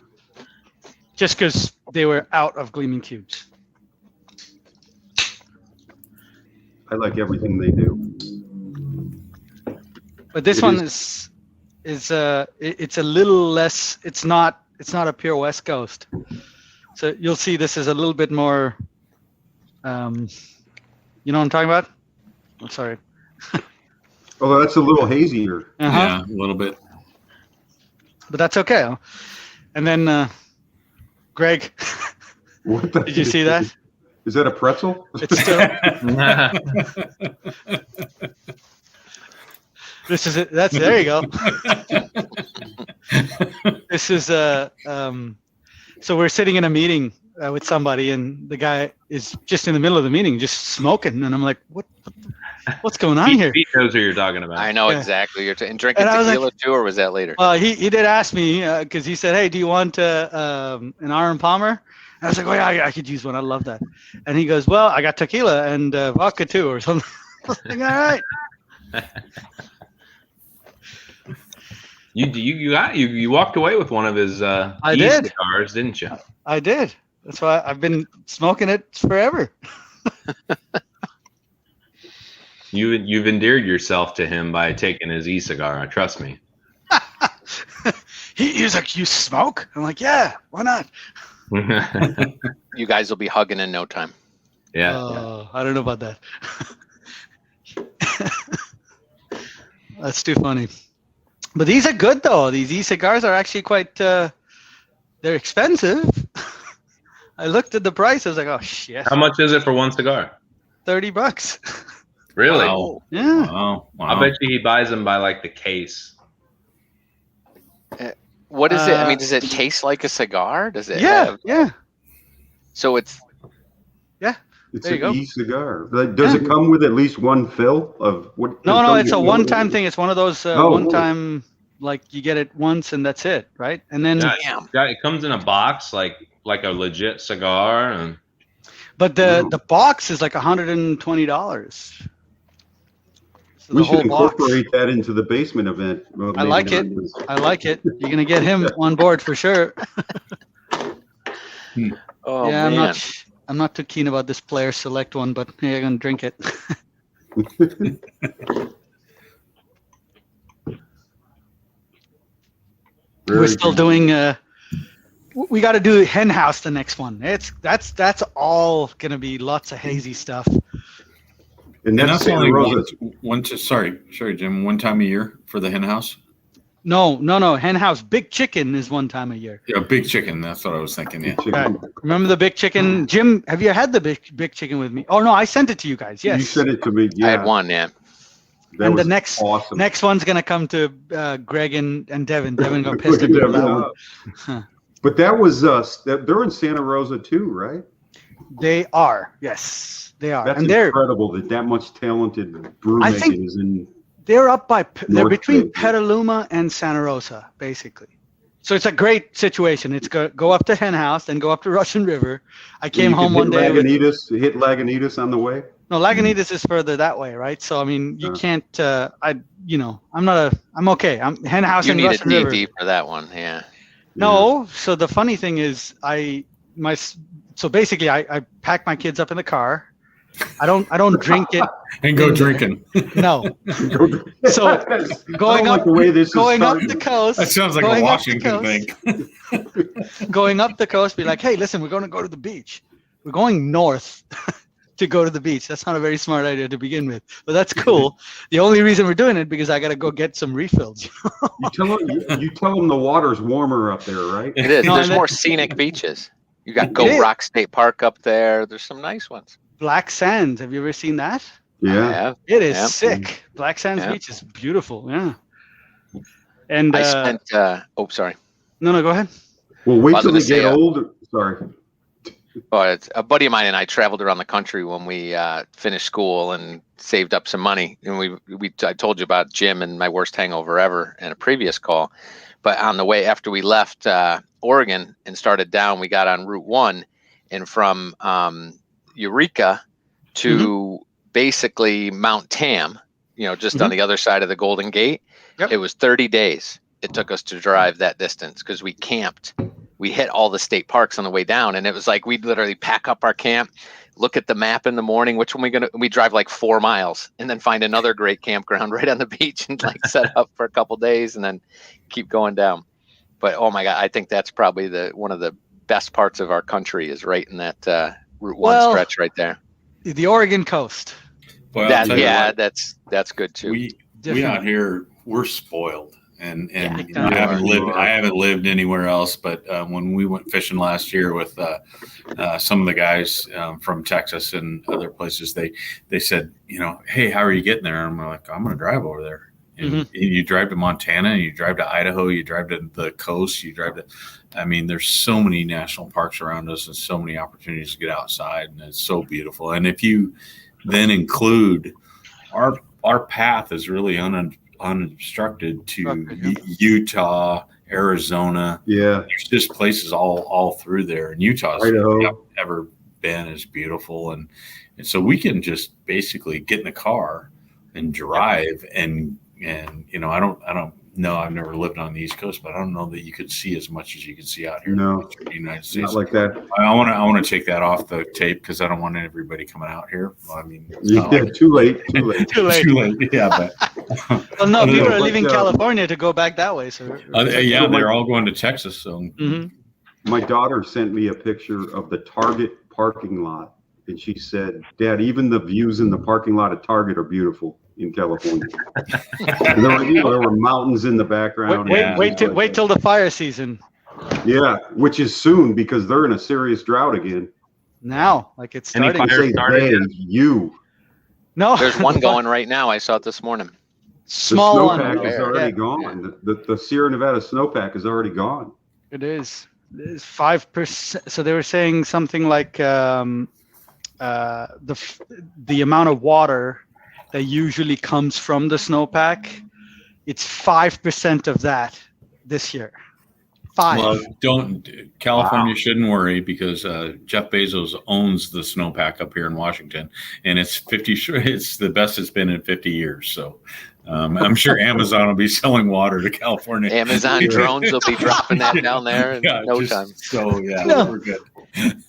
Just because they were out of Gleaming Cubes. I like everything they do. But this one is it's a little less. It's not a pure West Coast. So you'll see this is a little bit more. You know what I'm talking about? I'm sorry. Oh, that's a little hazier. Yeah, a little bit. But that's okay. And then, Greg, did you see that? Is that a pretzel? It's still. This is it. There you go. This is so we're sitting in a meeting with somebody, and the guy is just in the middle of the meeting, just smoking, and I'm like, what's going on here? Pete knows who you're talking about. I know exactly. You're and drinking tequila too, or was that later? Well, he did ask me because he said, "Hey, do you want an Arnold Palmer?" And I was like, "Oh yeah, I could use one. I love that." And he goes, "Well, I got tequila and vodka too, or something." I was like, all right. You walked away with one of his cigars, didn't you? I did. That's why I've been smoking it forever. You've endeared yourself to him by taking his e-cigar. Trust me. He was like, "You smoke?" I'm like, "Yeah, why not?" You guys will be hugging in no time. Yeah. I don't know about that. That's too funny. But these are good though. These e-cigars are actually quite. They're expensive. I looked at the price. I was like, oh shit. How much is it for one cigar? $30. Really? Wow. Yeah. Wow. I bet you he buys them by like the case. What is it? I mean, does it taste like a cigar? Does it? Yeah. Have, Yeah. so it's It's There you an go. e-cigar. Does it come with at least one fill of what? No, it's a one-time thing. It's one of those Oh, one-time, like you get it once and that's it, right? And then, Yeah, it comes in a box like a legit cigar, and but the box is like $120. So We the should whole box. incorporate that into the basement event. Well, I maybe like not, it. 'cause- I like it. You're gonna get him on board for sure. oh yeah, man. I'm not too keen about this player select one, but hey, I'm gonna drink it. We're still doing. We got to do Hen House the next one. That's all gonna be lots of hazy stuff. And And that's that's only Santa Rosa. sorry, Jim. One time a year for the hen house. No. Hen House Big Chicken is one time a year. Yeah, big chicken. That's what I was thinking. Yeah. Right. Remember the Big Chicken, Jim? Have you had the Big Chicken with me? Oh no, I sent it to you guys. Yes. You sent it to me. Yeah, I had one. Yeah. that and the was next awesome. next one's gonna come to Greg and Devin. Devin got pissed at me for that one. Huh. But that was they're in Santa Rosa too, right? They are, yes, they are, That's and they're incredible that much talented brew I making think- is in. they're up by they're North between Bay. Petaluma and Santa Rosa, basically. So it's a great situation. It's go up to Hen House, then go up to Russian River. I came You can home one day. hit Lagunitas on the way. No, Lagunitas is further that way, right? So I mean, you can't. I'm okay. I'm Hen House You and need a Russian River. DD for that one. Yeah. No, so the funny thing is, so basically, I pack my kids up in the car. I don't drink it. And go drinking. No. So going up the way this is going up starting. the coast. That sounds like going a up the Washington coast, thing. Going up the coast, be like, hey, listen, we're going to go to the beach. We're going north to go to the beach. That's not a very smart idea to begin with, but that's cool. The only reason we're doing it because I got to go get some refills. You tell them the water's warmer up there, right? It is. No, There's and more scenic beaches. You got It Goat is. Rock State Park up there. There's some nice ones. Black Sands. Have you ever seen that? Yeah. Yeah. It is Yeah. sick. Black Sands Yeah. Beach is beautiful. Yeah. And I spent. Sorry. no, go ahead. Well, wait I was till gonna they say, get older. Sorry. But a buddy of mine and I traveled around the country when we finished school and saved up some money. And I told you about Jim and my worst hangover ever in a previous call. But on the way after we left Oregon and started down, we got on Route 1, and from Eureka to basically Mount Tam, just on the other side of the Golden Gate. Yep. It was 30 days it took us to drive that distance because we camped. We hit all the state parks on the way down, and it was like we'd literally pack up our camp, look at the map in the morning, which one we drive like 4 miles, and then find another great campground right on the beach and like set up for a couple days and then keep going down. But oh my God, I think that's probably one of the best parts of our country is right in that Route 1 stretch right there. The Oregon coast. Well, I'll tell you what, that's good too. we out here, we're spoiled. And Yeah, I haven't lived anywhere else, but when we went fishing last year with some of the guys from Texas and other places, they said, hey, how are you getting there? And I'm like, I'm going to drive over there. And you drive to Montana, you drive to Idaho, you drive to the coast, there's so many national parks around us and so many opportunities to get outside, and it's so beautiful. And if you then include our path is really unobstructed to Utah, Arizona. Yeah. There's just places all through there. And Utah's ever been is beautiful. And so we can just basically get in the car and drive and I don't know. I've never lived on the East Coast, but I don't know that you could see as much as you can see out here No, in the United States. not like that. I want to take that off the tape because I don't want everybody coming out here. Well, Too late. Too late. Too late. Yeah, but Well, no, people are but, leaving California to go back that way. So they're all going to Texas. So My daughter sent me a picture of the Target parking lot, and she said, "Dad, even the views in the parking lot of Target are beautiful in California." And there were mountains in the background. wait till the fire season. Yeah, which is soon because they're in a serious drought again. Now, like it's Any starting. fire Say started they, yet? you. No, There's one going right now. I saw it this morning. The small one. snowpack is Yeah. already gone. The Sierra Nevada snowpack is already gone. It is. It's 5%. So they were saying something like the amount of water that usually comes from the snowpack. It's 5% of that this year. 5. Well, California shouldn't worry because Jeff Bezos owns the snowpack up here in Washington, and it's the best it's been in 50 years. So I'm sure Amazon will be selling water to California. Amazon drones will be dropping that down there in no time. So yeah, No. we're good.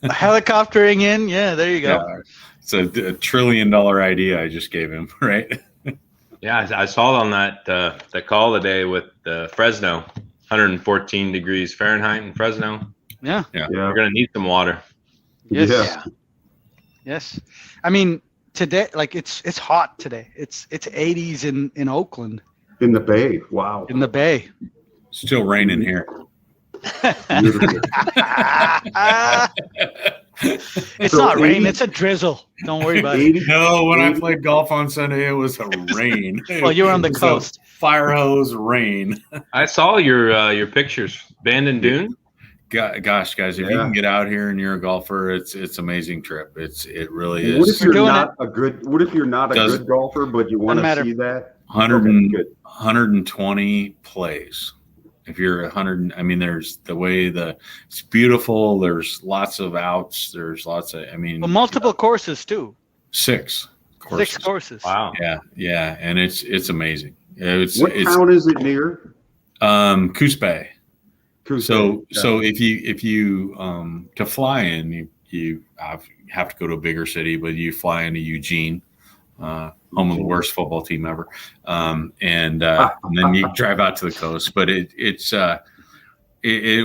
Helicoptering in. Yeah, there you go. Yeah, it's a $1 trillion idea I just gave him, right? Yeah, I saw it on that call today with Fresno, 114 degrees Fahrenheit in Fresno. Yeah. We're gonna need some water. Yes. Yeah. Yes. I mean, today, like it's hot today. It's 80s in Oakland, In the Bay. Wow. in the Bay. Still raining here. Beautiful. It's So not rain. 80 It's a drizzle. Don't worry about it. 80, No, when I played golf on Sunday, it was a rain. Well, you were on the It was a coast. fire hose rain. I saw your pictures, Bandon Dune. Gosh, guys, if you Yeah. can get out here and you're a golfer, it's amazing trip. It really What is. if you're doing not a good? What if you're not a Doesn't- good golfer, but you want Doesn't to matter. see that? 100 Okay, good. 120 plays. If you're 100, I mean, there's the way it's beautiful. There's lots of outs. There's lots of, I mean, Well, multiple courses too. 6 courses. 6 courses. Wow. Yeah, and it's amazing. It's What town is it near? Coos Bay. Coos So Bay. so if you to fly in, you have to go to a bigger city, but you fly into Eugene, home of the worst football team ever, and then you drive out to the coast. But it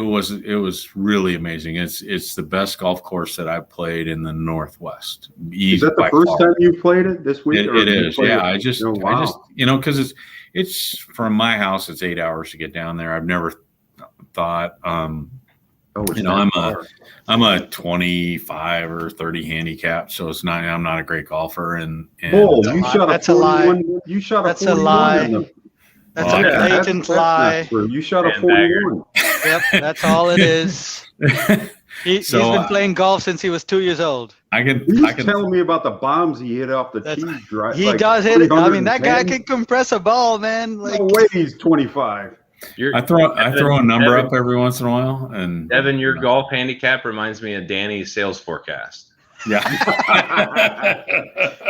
was really amazing. It's the best golf course that I've played in the Northwest. Is that the first time you played it this week? or It you is. played Yeah, it- Oh, wow. because it's from my house. It's 8 hours to get down there. I've never thought. It's You know, that I'm a 25 or 30 handicap, so it's not. I'm not a great golfer, and Bull, you shot a That's a lie. 41. You shot a That's a 41. lie. in the- That's Well, a yeah, blatant lie. not true. You shot a Sandbagger. 41. Yep, that's all it is. He's been playing golf since he was 2 years old. I You can tell me about the bombs he hit off the That's- tee drive. He like does hit it. I mean, that guy 310. can compress a ball, man. Like, No way he's 25. I throw a number up every once in a while, and Devin, your golf handicap reminds me of Danny's sales forecast. yeah.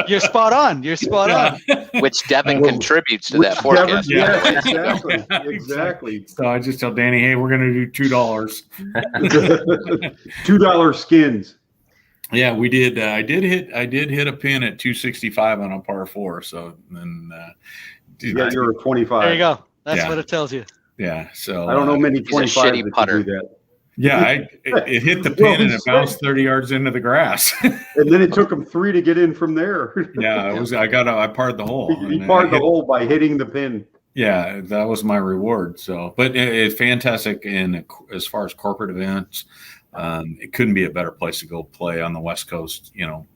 you're spot on. You're spot on. Which Devin Well, contributes to Which that forecast. Yeah. Yeah, exactly. So I just tell Danny, hey, we're gonna do $2. $2 skins. Yeah, we did. I did hit a pin at 265 on a par 4. So then, Yeah, you're a 25. There you go. That's Yeah. what it tells you. yeah. So I don't know many He's a 25 shitty that putter. can do that. Yeah, it hit the Well, pin and he it bounced 30 yards into the grass. And then it took him 3 to get in from there. Yeah, it was. I parred the hole. He And I parred the hit- hole by hitting the pin. Yeah, that was my reward. So, but it's fantastic. And as far as corporate events, it couldn't be a better place to go play on the West Coast. You know,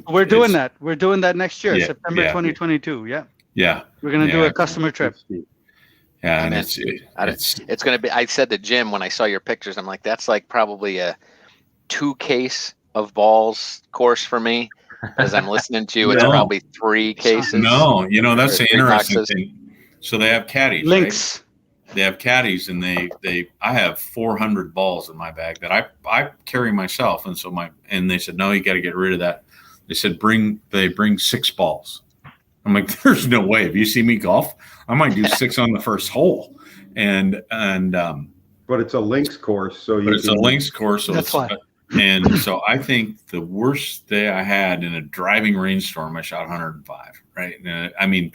We're doing that. We're doing that next year, Yeah, September yeah. 2022. Yeah, Yeah, we're gonna do Yeah. a customer trip. yeah, and Amen. it's It's going to be, I said to Jim when I saw your pictures, I'm like, that's like probably a 2 case of balls course for me. As I'm listening to you, it's No. probably 3 cases. no, you know that's Or the 3 interesting boxes. thing. So they have caddies. right? Links. They have caddies, and I have 400 balls in my bag that I carry myself, and so and they said no, you got to get rid of that. They said bring 6 balls. I'm like, there's no way. If you see me golf, I might do 6 on the first hole, and But it's a links course, so but you it's a links course, so That's why. And so I think the worst day I had in a driving rainstorm, I shot 105. Right, and I mean,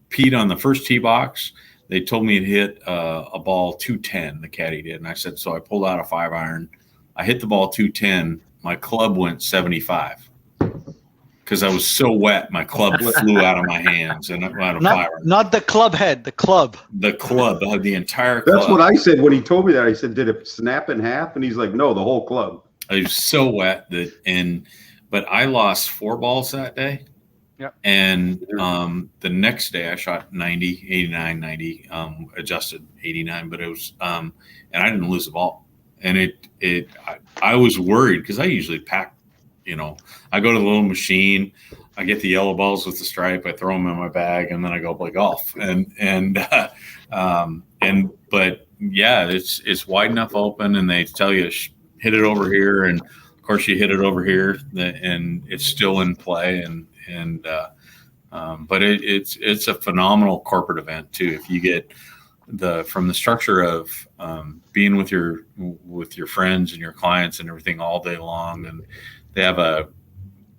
Pete on the first tee box. They told me to hit a ball 210. The caddy did, and I said so. I pulled out a 5-iron. I hit the ball 210. My club went 75. because I was so wet. My club flew out of my hands and out of fire. Not the club head, the club. The club, the entire club. That's what I said when he told me that. I said, "Did it snap in half?" And he's like, "No, the whole club." I was so wet but I lost 4 balls that day. Yep. And the next day I shot 90, 89, 90, adjusted 89, but it was and I didn't lose a ball. And I was worried because I usually pack, I go to the little machine, I get the yellow balls with the stripe, I throw them in my bag, and then I go play golf. But yeah, it's wide enough open, and they tell you hit it over here, and of course you hit it over here, and it's still in play, but it's a phenomenal corporate event too. If you get from the structure of being with your friends and your clients and everything all day long, and they have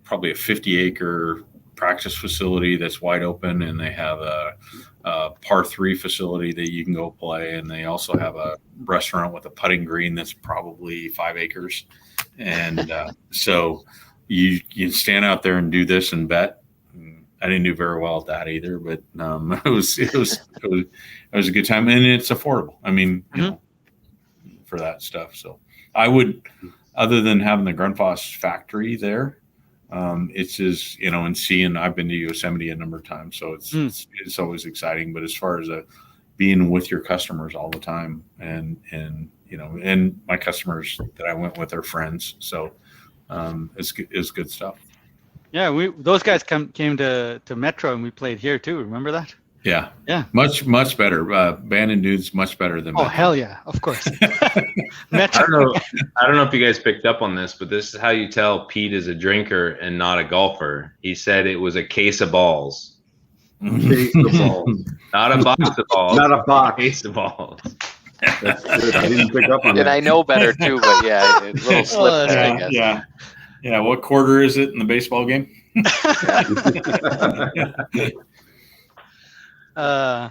probably a 50-acre practice facility that's wide open, and they have a par 3 facility that you can go play, and they also have a restaurant with a putting green that's probably 5 acres, and so you can stand out there and do this and bet. I didn't do very well at that either, but it was a good time, and it's affordable. I mean, for that stuff. So I would, other than having the Grundfos factory there, it's just and seeing. I've been to Yosemite a number of times, so it's always exciting. But as far as being with your customers all the time, and my customers that I went with are friends, so it's good stuff. Yeah, those guys came to Metro, and we played here too. Remember that? Yeah. Much better. Bandon Dunes much better than. Oh, Metro. Hell yeah, of course. Metro. I don't know if you guys picked up on this, but this is how you tell Pete is a drinker and not a golfer. He said it was a case of balls. Case of balls. Not a box of balls. Not a box. Case of balls. That's good. I didn't pick up on that. And I know better too, but yeah, a little slip there, I guess. Yeah. What quarter is it in the baseball game?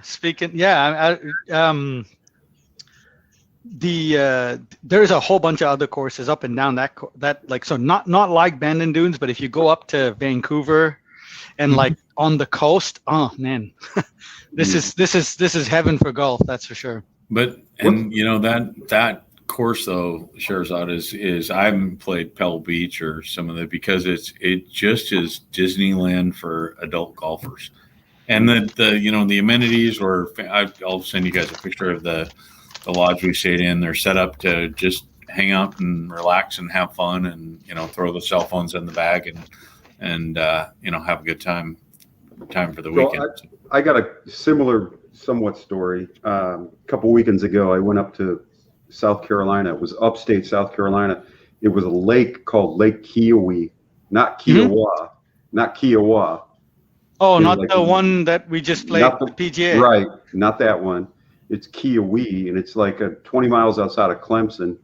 Speaking, there's a whole bunch of other courses up and down that so not like Bandon Dunes, but if you go up to Vancouver and like on the coast, oh man, this is heaven for golf, that's for sure. But that course though, Sherzad, is I haven't played Pebble Beach or some of that because it just is Disneyland for adult golfers. And the amenities I'll send you guys a picture of the lodge we stayed in. They're set up to just hang out and relax and have fun, and throw the cell phones in the bag and have a good time for the weekend. I got a similar somewhat story. A couple weekends ago, I went up to South Carolina. It was upstate South Carolina. It was a lake called Lake Kiowa, not Kiowa, not Kiowa. Oh, not like the one that we just played the PGA. Right, not that one. It's Kiowa, and it's like 20 miles outside of Clemson.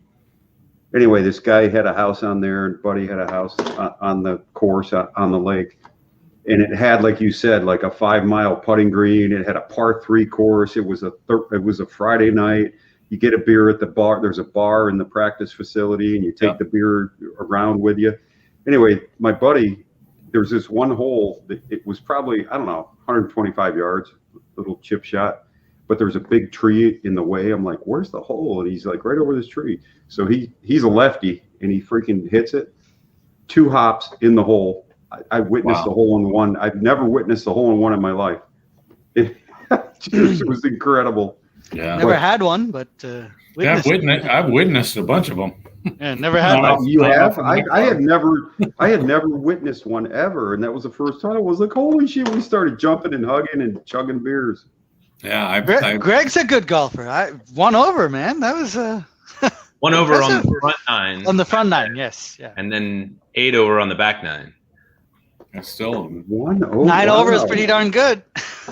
Anyway, this guy had a house on there, and Buddy had a house on the course on the lake. And it had, like you said, like a 5-mile putting green. It had a par 3 course. It was a Friday night. You get a beer at the bar. There's a bar in the practice facility, and you take the beer around with you. Anyway, my buddy, there's this one hole that it was probably, 125 yards, little chip shot, but there's a big tree in the way. I'm like, where's the hole? And he's like, right over this tree. So he's a lefty, and he freaking hits it. 2 hops in the hole. I witnessed the hole-in-one. I've never witnessed a hole-in-one in my life. It was incredible. Yeah, never had one, but I've witnessed a bunch of them. Yeah, never had one. You have? I had never witnessed one ever, and that was the first time. I was like, holy shit! We started jumping and hugging and chugging beers. Yeah, Greg's a good golfer. I won over, man. That was one over on the front 9. On the front 9, yes, yeah. And then 8 over on the back 9. That's still 1 over. 9 over is pretty darn good.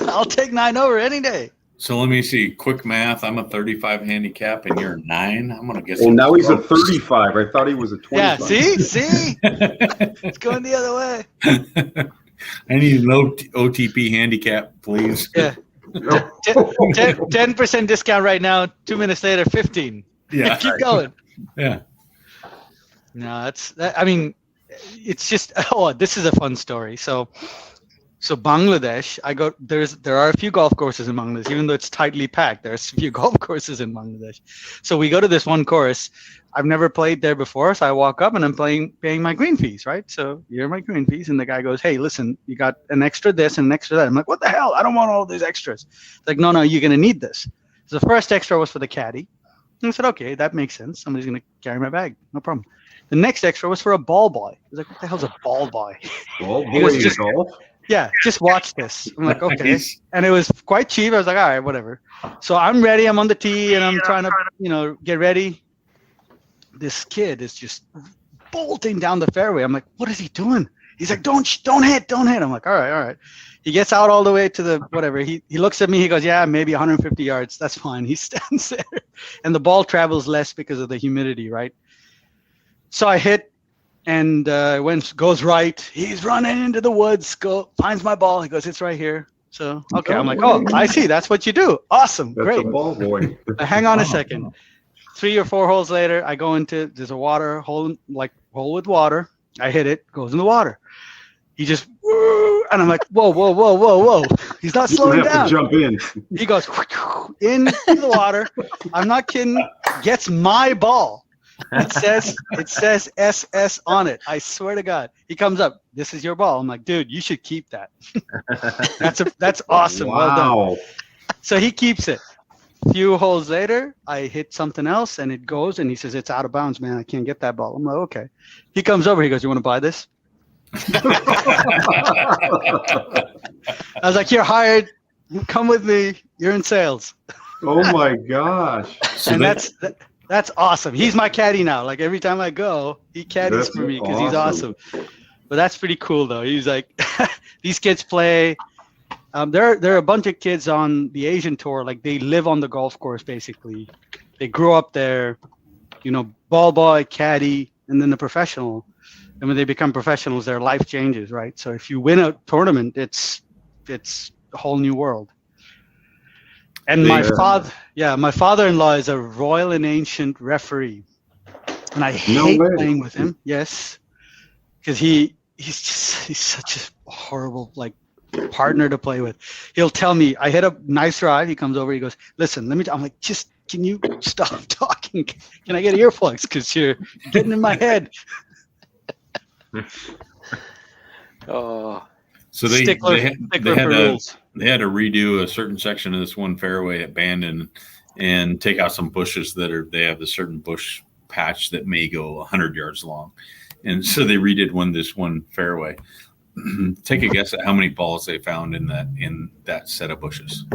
I'll take 9 over any day. So let me see. Quick math. I'm a 35 handicap, and you're a 9. I'm gonna guess. Well, now he's a 35. I thought he was a 25. Yeah. See, it's going the other way. I need an OTP handicap, please. Yeah. 10% discount right now. 2 minutes later, 15. Yeah. Keep going. Yeah. No, I mean, it's just, oh, this is a fun story. So Bangladesh, there are a few golf courses in Bangladesh, even though it's tightly packed. There's a few golf courses in Bangladesh. So we go to this one course. I've never played there before, so I walk up and I'm paying my green fees, right? So here are my green fees, and the guy goes, "Hey, listen, you got an extra this and an extra that." I'm like, "What the hell? I don't want all these extras." It's like, "No, you're gonna need this." So the first extra was for the caddy. And I said, "Okay, that makes sense. Somebody's gonna carry my bag, no problem." The next extra was for a ball boy. I was like, "What the hell's a ball boy?" Ball boy in golf? Yeah, just watch this. I'm like, okay. And it was quite cheap. I was like, all right, whatever. So I'm ready. I'm on the tee and I'm trying to, get ready. This kid is just bolting down the fairway. I'm like, what is he doing? He's like, don't hit. I'm like, all right. He gets out all the way to the whatever. He looks at me. He goes, yeah, maybe 150 yards. That's fine. He stands there. And the ball travels less because of the humidity, right? So I hit. And goes right. He's running into the woods. Finds my ball. He goes, it's right here. So okay, I'm like, oh, I see. That's what you do. Awesome, That's great. a ball boy. Hang on a second. 3 or 4 holes later, I go there's a water hole, like hole with water. I hit it. Goes in the water. He just and I'm like, whoa. He's not slowing You have down. to jump in. He goes into the water. I'm not kidding. Gets my ball. It says SS on it. I swear to God. He comes up. This is your ball. I'm like, dude, you should keep that. That's awesome. Wow. Well done. So he keeps it. A few holes later, I hit something else and it goes and he says, it's out of bounds, man. I can't get that ball. I'm like, okay. He comes over. He goes, you want to buy this? I was like, you're hired. Come with me. You're in sales. Oh my gosh. And that's awesome. He's my caddy now. Like every time I go, he caddies for me because he's awesome. But that's pretty cool though. He's like, these kids play. There are a bunch of kids on the Asian tour. Like they live on the golf course basically. They grew up there, ball boy, caddy, and then the professional. And when they become professionals, their life changes, right? So if you win a tournament, it's a whole new world. And my father-in-law is a Royal and Ancient referee, and I hate playing with him. Yes, because he's such a horrible partner to play with. He'll tell me I hit a nice drive. He comes over. He goes, "Listen, I'm like, can you stop talking? Can I get earplugs? Because you're getting in my head." Oh. So they had rules. They had to redo a certain section of this one fairway at Bandon and take out some bushes they have a certain bush patch that may go 100 yards long. And so they redid this one fairway. Take a guess at how many balls they found in that set of bushes.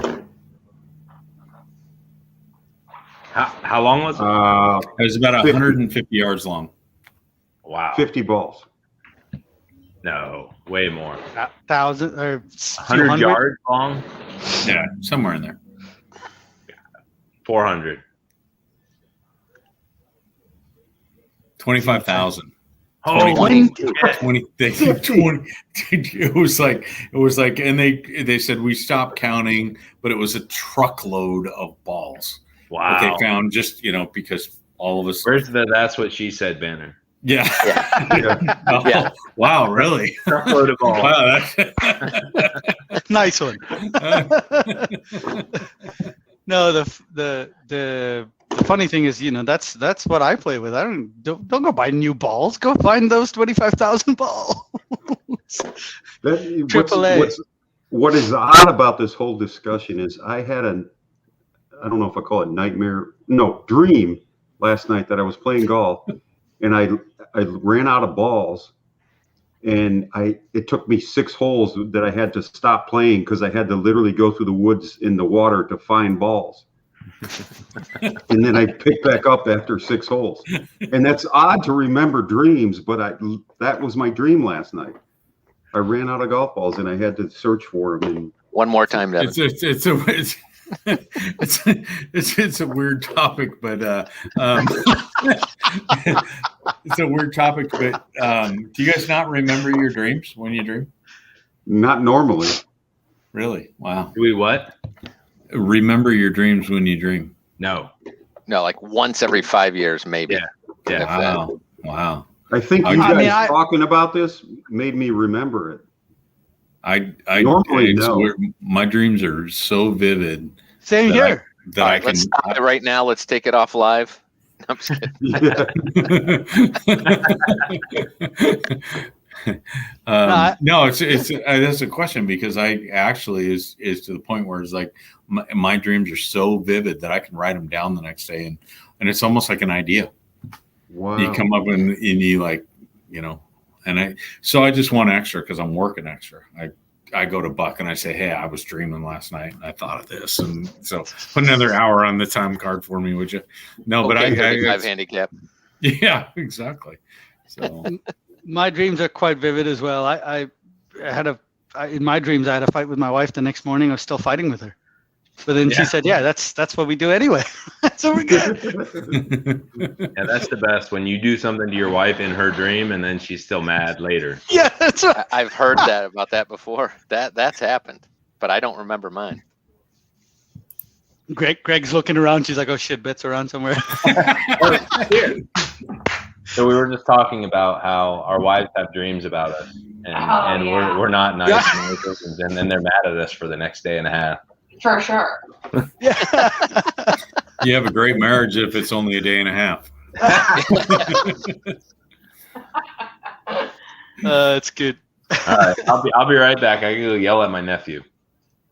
How long was it? It was about 150 yards long. Wow. 50 balls. No, way more. 1,000 or 100 yards long? Yeah, somewhere in there. 400. 25,000. Oh, 20. It was like, and they said we stopped counting, but it was a truckload of balls. Wow. That they found just, because all of us. Where's the "That's What She Said" banner? Yeah. Yeah. Yeah. Wow, really? Truckload of balls. Wow, nice one. No, the funny thing is, that's what I play with. I don't go buy new balls. Go find those 25,000 balls. AAA. What is odd about this whole discussion is I had I don't know if I call it dream last night that I was playing golf and I ran out of balls and it took me 6 holes that I had to stop playing because I had to literally go through the woods in the water to find balls. And then I picked back up after 6 holes. And that's odd to remember dreams, but that was my dream last night. I ran out of golf balls and I had to search for them. And one more time, Devin. It's a weird topic, but it's a weird topic. But do you guys not remember your dreams when you dream? Not normally. Really? Wow. Do we what? Remember your dreams when you dream? No. No, like once every 5 years, maybe. Yeah. Wow. I think you guys talking about this made me remember it. I normally no. My dreams are so vivid. Same here. Let's stop it right now. Let's take it off live. I'm just kidding. No, it's that's a question, because I actually is to the point where it's like my dreams are so vivid that I can write them down the next day, and it's almost like an idea. Wow. You come up and you like, and I just want extra because I'm working extra. I go to Buck and I say, hey, I was dreaming last night and I thought of this, and so put another hour on the time card for me, would you? No, but I 35 handicap. Yeah, exactly. So my dreams are quite vivid as well. I had in my dreams I had a fight with my wife the next morning. I was still fighting with her, but then she said, "Yeah, that's what we do anyway." So we're good. Yeah, that's the best, when you do something to your wife in her dream and then she's still mad later. Yeah, that's right. I've heard about that before. That's happened, but I don't remember mine. Greg's looking around. She's like, "Oh shit, Bet's around somewhere." So we were just talking about how our wives have dreams about us, and we're not nice, and then they're mad at us for the next day and a half. For sure. Yeah. you have a great marriage if it's only a day and a half. It's good. All right, I'll be right back. I can go yell at my nephew.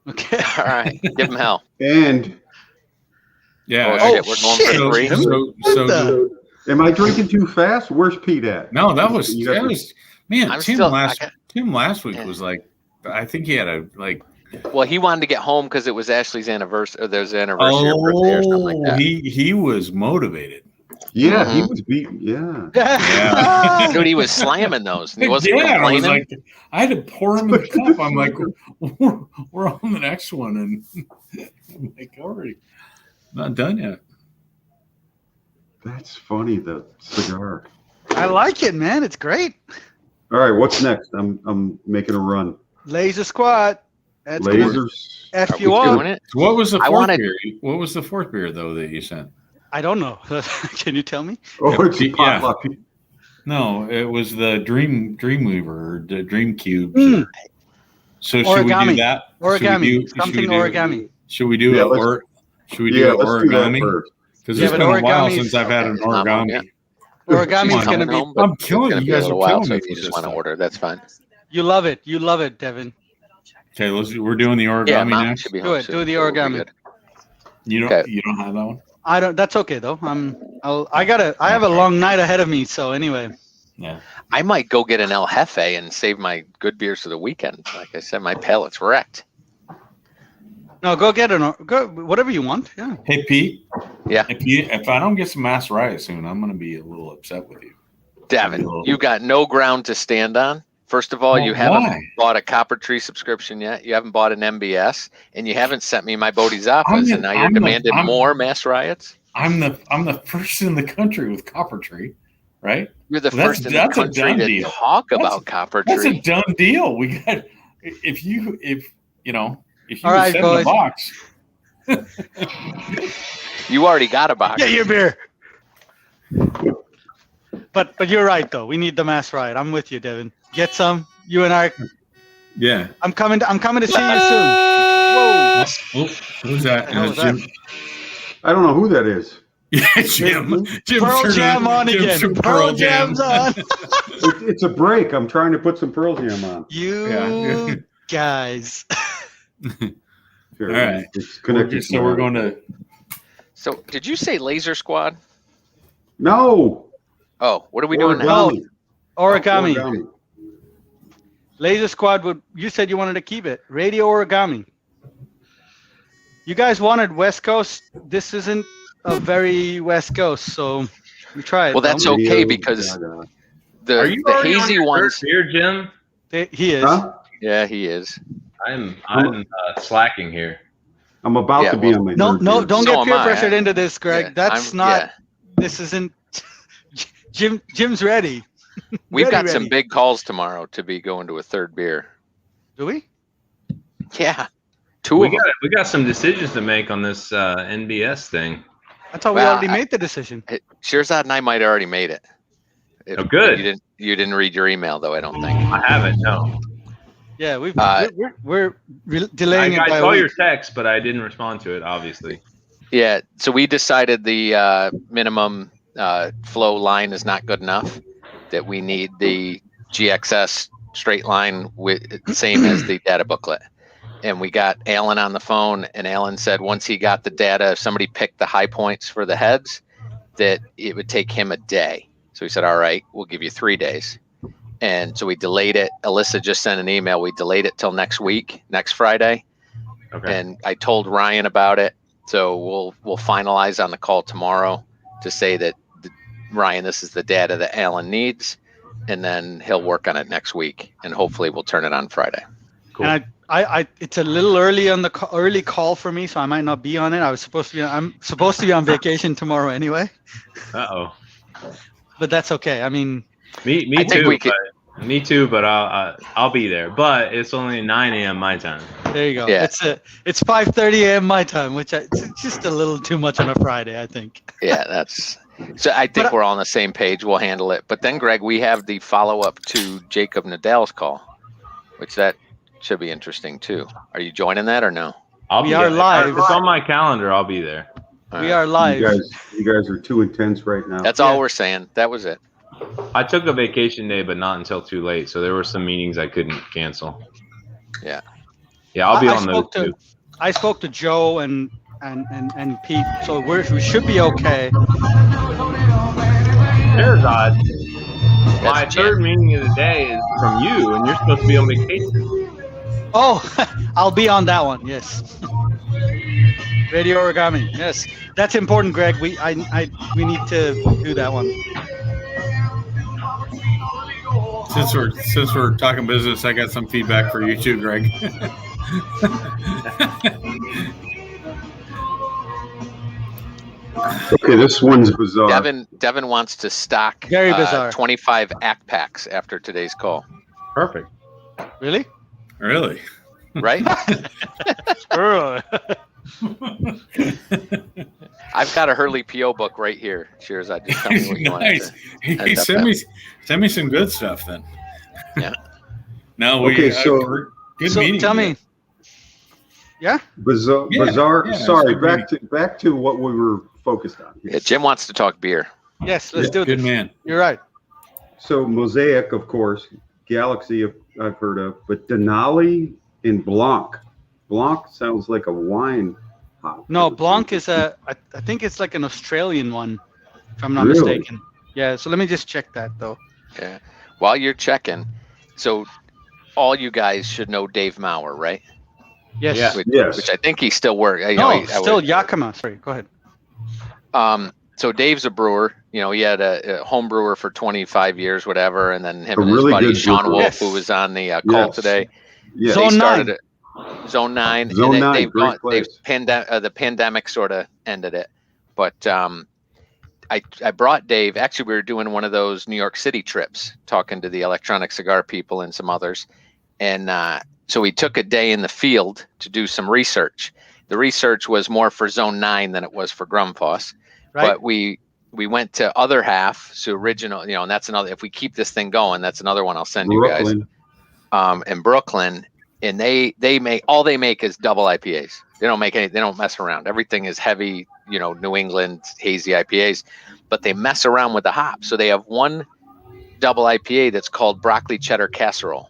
Okay. All right. Give him hell. And yeah. Oh, shit. We're going for 3. So am I drinking too fast? Where's Pete at? No, that was man. Tim last week was like, I think he had Well, he wanted to get home because it was Ashley's anniversary, or there's anniversary or birthday or something like that. He was motivated. Yeah, he was beating. Yeah. Dude, he was slamming those. And he wasn't complaining. I had to pour him in the cup. I'm like, we're on the next one, and I'm like, already not done yet. That's funny. The cigar. I like it, man. It's great. All right, what's next? I'm making a run. Laser Squad. That's Lasers. F you on. So what was the fourth beer? What was the fourth beer though that you sent? I don't know. Can you tell me? Oh, it's potluck. No, it was the Dreamweaver or the Dream Cubes. So should we do that? Origami. Origami. Should we do origami? Because it's been a while since I've had an origami. Origami's going to be. I'm killing you guys. Are killing me. If you just want to order, that's fine. You love it. You love it, Devin. Okay, we're doing the origami next. Should be do it. Do the origami. You don't have that one? I don't. That's okay though. I have a long night ahead of me. So anyway. Yeah. I might go get an El Jefe and save my good beers for the weekend. Like I said, my palate's wrecked. No, go get go whatever you want. Yeah. Hey Pete. Yeah. If I don't get some Maceraya soon, I'm going to be a little upset with you. Devin, you got no ground to stand on. First of all, you haven't bought a Copper Tree subscription yet. You haven't bought an MBS, and you haven't sent me my Bodhisattvas, and now you're demanding more mass riots. I'm the first in the country with Copper Tree, right? You're the first in the country to talk about Copper Tree. That's a done deal. We got if you all right, send the box. You already got a box. Get your beer. But you're right though. We need the mass riot. I'm with you, Devin. Get some. You and I. Yeah. I'm coming to see you soon. Whoa. Oh, who's that? Jim. I don't know who that is. Yeah, Jim. Pearl Jam on again. Pearl Jam's on. It's a break. I'm trying to put some Pearl Jam on. You guys. All right. It's connected. So we're going to. So did you say Laser Squad? No. Oh, what are we doing now? now? Origami. Laser Squad you said you wanted to keep it. Radio Origami. You guys wanted West Coast. This isn't a very West Coast, so we try it. Well, that's okay because the hazy ones here, Jim. He is. Huh? Yeah, he is. I'm slacking here. I'm about to be on my. No, don't get peer pressured into this, Greg. That's not. Yeah. This isn't. Jim's ready. We've got some big calls tomorrow to be going to a third beer. Do we? Yeah. We got some decisions to make on this NBS thing. I thought we already made the decision. Shirzad and I might have already made it. Oh, good. You didn't read your email though, I don't think. I haven't. No. Yeah, we're delaying it by I a saw week. your text, but I didn't respond to it. Obviously. Yeah, so we decided the minimum flow line is not good enough. That we need the GXS straight line with same as the data booklet. And we got Alan on the phone, and Alan said once he got the data, if somebody picked the high points for the heads, that it would take him a day. So he said, all right, we'll give you 3 days. And so we delayed it. Alyssa just sent an email. We delayed it till next week, next Friday. Okay. And I told Ryan about it. So we'll finalize on the call tomorrow to say that Ryan, this is the data that Alan needs, and then he'll work on it next week, and hopefully we'll turn it on Friday. Cool. And I it's a little early on the early call for me, so I might not be on it. I'm supposed to be on vacation tomorrow anyway. Uh-oh. But that's okay. I mean, Me I think too. we could- Me too, but I'll be there. But it's only 9 a.m. my time. there you go. Yeah. It's 5:30 a.m. my time, which it's just a little too much on a Friday, I think. Yeah, that's so. I think we're all on the same page. We'll handle it. But then, Greg, we have the follow up to Jacob Nadal's call, which that should be interesting too. Are you joining that or no? We are live. It's on my calendar. I'll be there. We are live. You guys are too intense right now. That's all we're saying. That was it. I took a vacation day, but not until too late. So there were some meetings I couldn't cancel. Yeah. Yeah, I'll be I on those too. I spoke to Joe and Pete, so we should be okay. There's odd. My That's third meeting of the day is from you, and you're supposed to be on vacation. Oh, I'll be on that one. Yes. Radio origami. Yes, that's important, Greg. We need to do that one. Since we're talking business, I got some feedback for you too, Greg. Okay, this one's bizarre. Devin wants to stock Very bizarre. 25 ACT packs after today's call. Perfect. Really? Really? Right? Sure. I've got a Hurley PO book right here. Cheers. I just tell me what you want. Nice. Hey, send me some good stuff then. Yeah. No, we Okay, so- good So meeting. tell me. Yeah. Bizarre. Yeah, bizarre. yeah, Sorry, it's back to what we were focused on. Yeah, Jim wants to talk beer. Yes. Let's do Good this. man. You're right. So Mosaic, of course, Galaxy I've heard of, but Denali and Blanc. Blanc sounds like a wine hop. No, Blanc is I think it's like an Australian one, if I'm not Really? mistaken. Yeah. So let me just check that though. Yeah. While you're checking, so all you guys should know Dave Maurer, right? Yes. Yeah. Which I think he still works. Still Yakima. Sorry. Go ahead. So Dave's a brewer. You know, he had a home brewer for 25 years, whatever, and then him A and his really buddy good Sean brewer. Wolf, Yes. who was on the call Yes. today. Yeah. Zone They started 9. it. Zone 9. Zone and 9, They've great place. the pandemic sort of ended it. But I brought Dave. Actually, we were doing one of those New York City trips, talking to the electronic cigar people and some others. And so we took a day in the field to do some research. The research was more for Zone 9 than it was for Grumfoss. Right. But we went to other half, so original, and that's another, if we keep this thing going, that's another one I'll send you guys. In Brooklyn, and they make is double IPAs. They don't make any, they don't mess around. Everything is heavy, New England hazy IPAs, but they mess around with the hops. So they have one double IPA that's called broccoli cheddar casserole.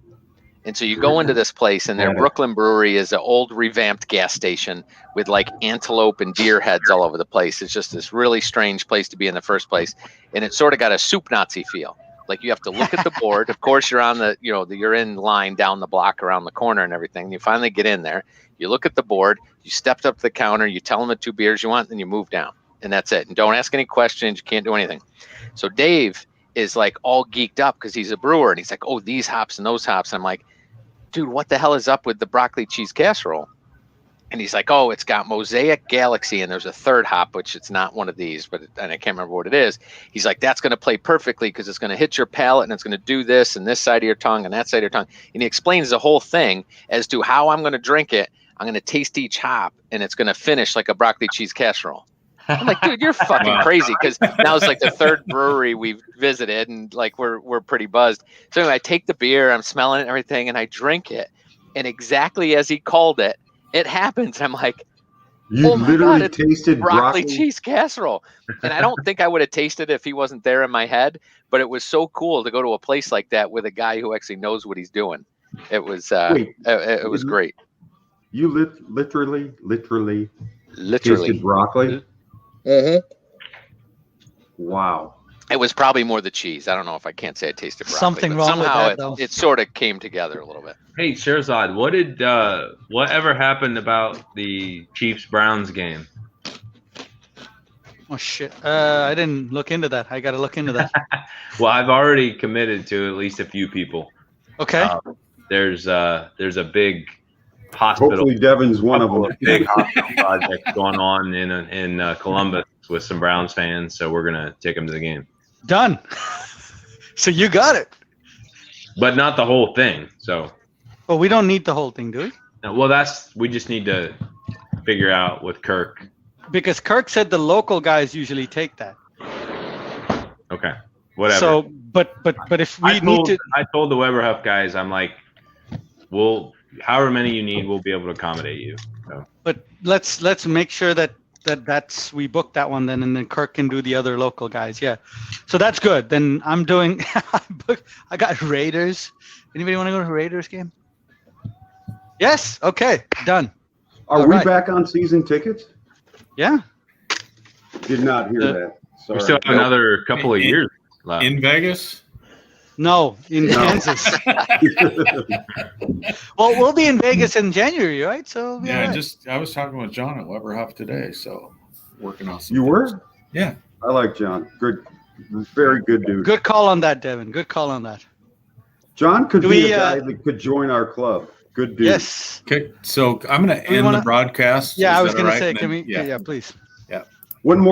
And so you go into this place, and their Brooklyn brewery is an old revamped gas station with like antelope and deer heads all over the place. It's just this really strange place to be in the first place. And it's sort of got a soup Nazi feel. Like you have to look at the board. Of course, you're on you're in line down the block around the corner and everything. You finally get in there. You look at the board. You stepped up to the counter. You tell them the 2 beers you want, and you move down. And that's it. And don't ask any questions. You can't do anything. So Dave is like all geeked up because he's a brewer. And he's like, oh, these hops and those hops. I'm like, dude, what the hell is up with the broccoli cheese casserole? And he's like, oh, it's got Mosaic, Galaxy, and there's a third hop, which it's not one of these, and I can't remember what it is. He's like, that's going to play perfectly because it's going to hit your palate and it's going to do this and this side of your tongue and that side of your tongue. And he explains the whole thing as to how I'm going to drink it. I'm going to taste each hop and it's going to finish like a broccoli cheese casserole. I'm like, dude, you're fucking crazy. Because now it's like the third brewery we've visited, and like we're pretty buzzed. So anyway, I take the beer, I'm smelling it and everything, and I drink it. And exactly as he called it, it happens. I'm like, You oh my literally God, it's tasted broccoli cheese casserole. And I don't think I would have tasted it if he wasn't there in my head. But it was so cool to go to a place like that with a guy who actually knows what he's doing. It was it was great. You literally tasted broccoli? Mm-hmm. Wow. It was probably more the cheese. I don't know if I can't say I tasted broccoli. Something but wrong with somehow that, though. it sort of came together a little bit. Hey, Sherzad, whatever happened about the Chiefs-Browns game? Oh shit! I didn't look into that. I got to look into that. Well, I've already committed to at least a few people. Okay. There's a big hospital. Hopefully Devin's one of them. Big hospital project going on in Columbus with some Browns fans, so we're gonna take them to the game. Done. So you got it. But not the whole thing. So. Well, we don't need the whole thing, do we? No, well, we just need to figure out with Kirk. Because Kirk said the local guys usually take that. Okay. Whatever. So, but if we I told the Weberhuff guys, I'm like, however many you need, we'll be able to accommodate you. So. But let's make sure that's we book that one then, and then Kirk can do the other local guys. Yeah. So that's good. Then I'm doing. I got Raiders. Anybody want to go to a Raiders game? Yes. Okay. Done. Are we back on season tickets? Yeah. Did not hear that. Sorry. We still have another couple of years left. In Vegas? No, in Kansas. Well, we'll be in Vegas in January, right? So yeah, right. I was talking with John at Weberhuff today, so working on some. You were? Yeah. I like John. Good, very good dude. Good call on that, Devin. Good call on that. John could be a guy that could join our club. Good dude. Yes. Okay, so I'm going to end the broadcast. Yeah, I was going right? to say, then, yeah, please. Yeah. One more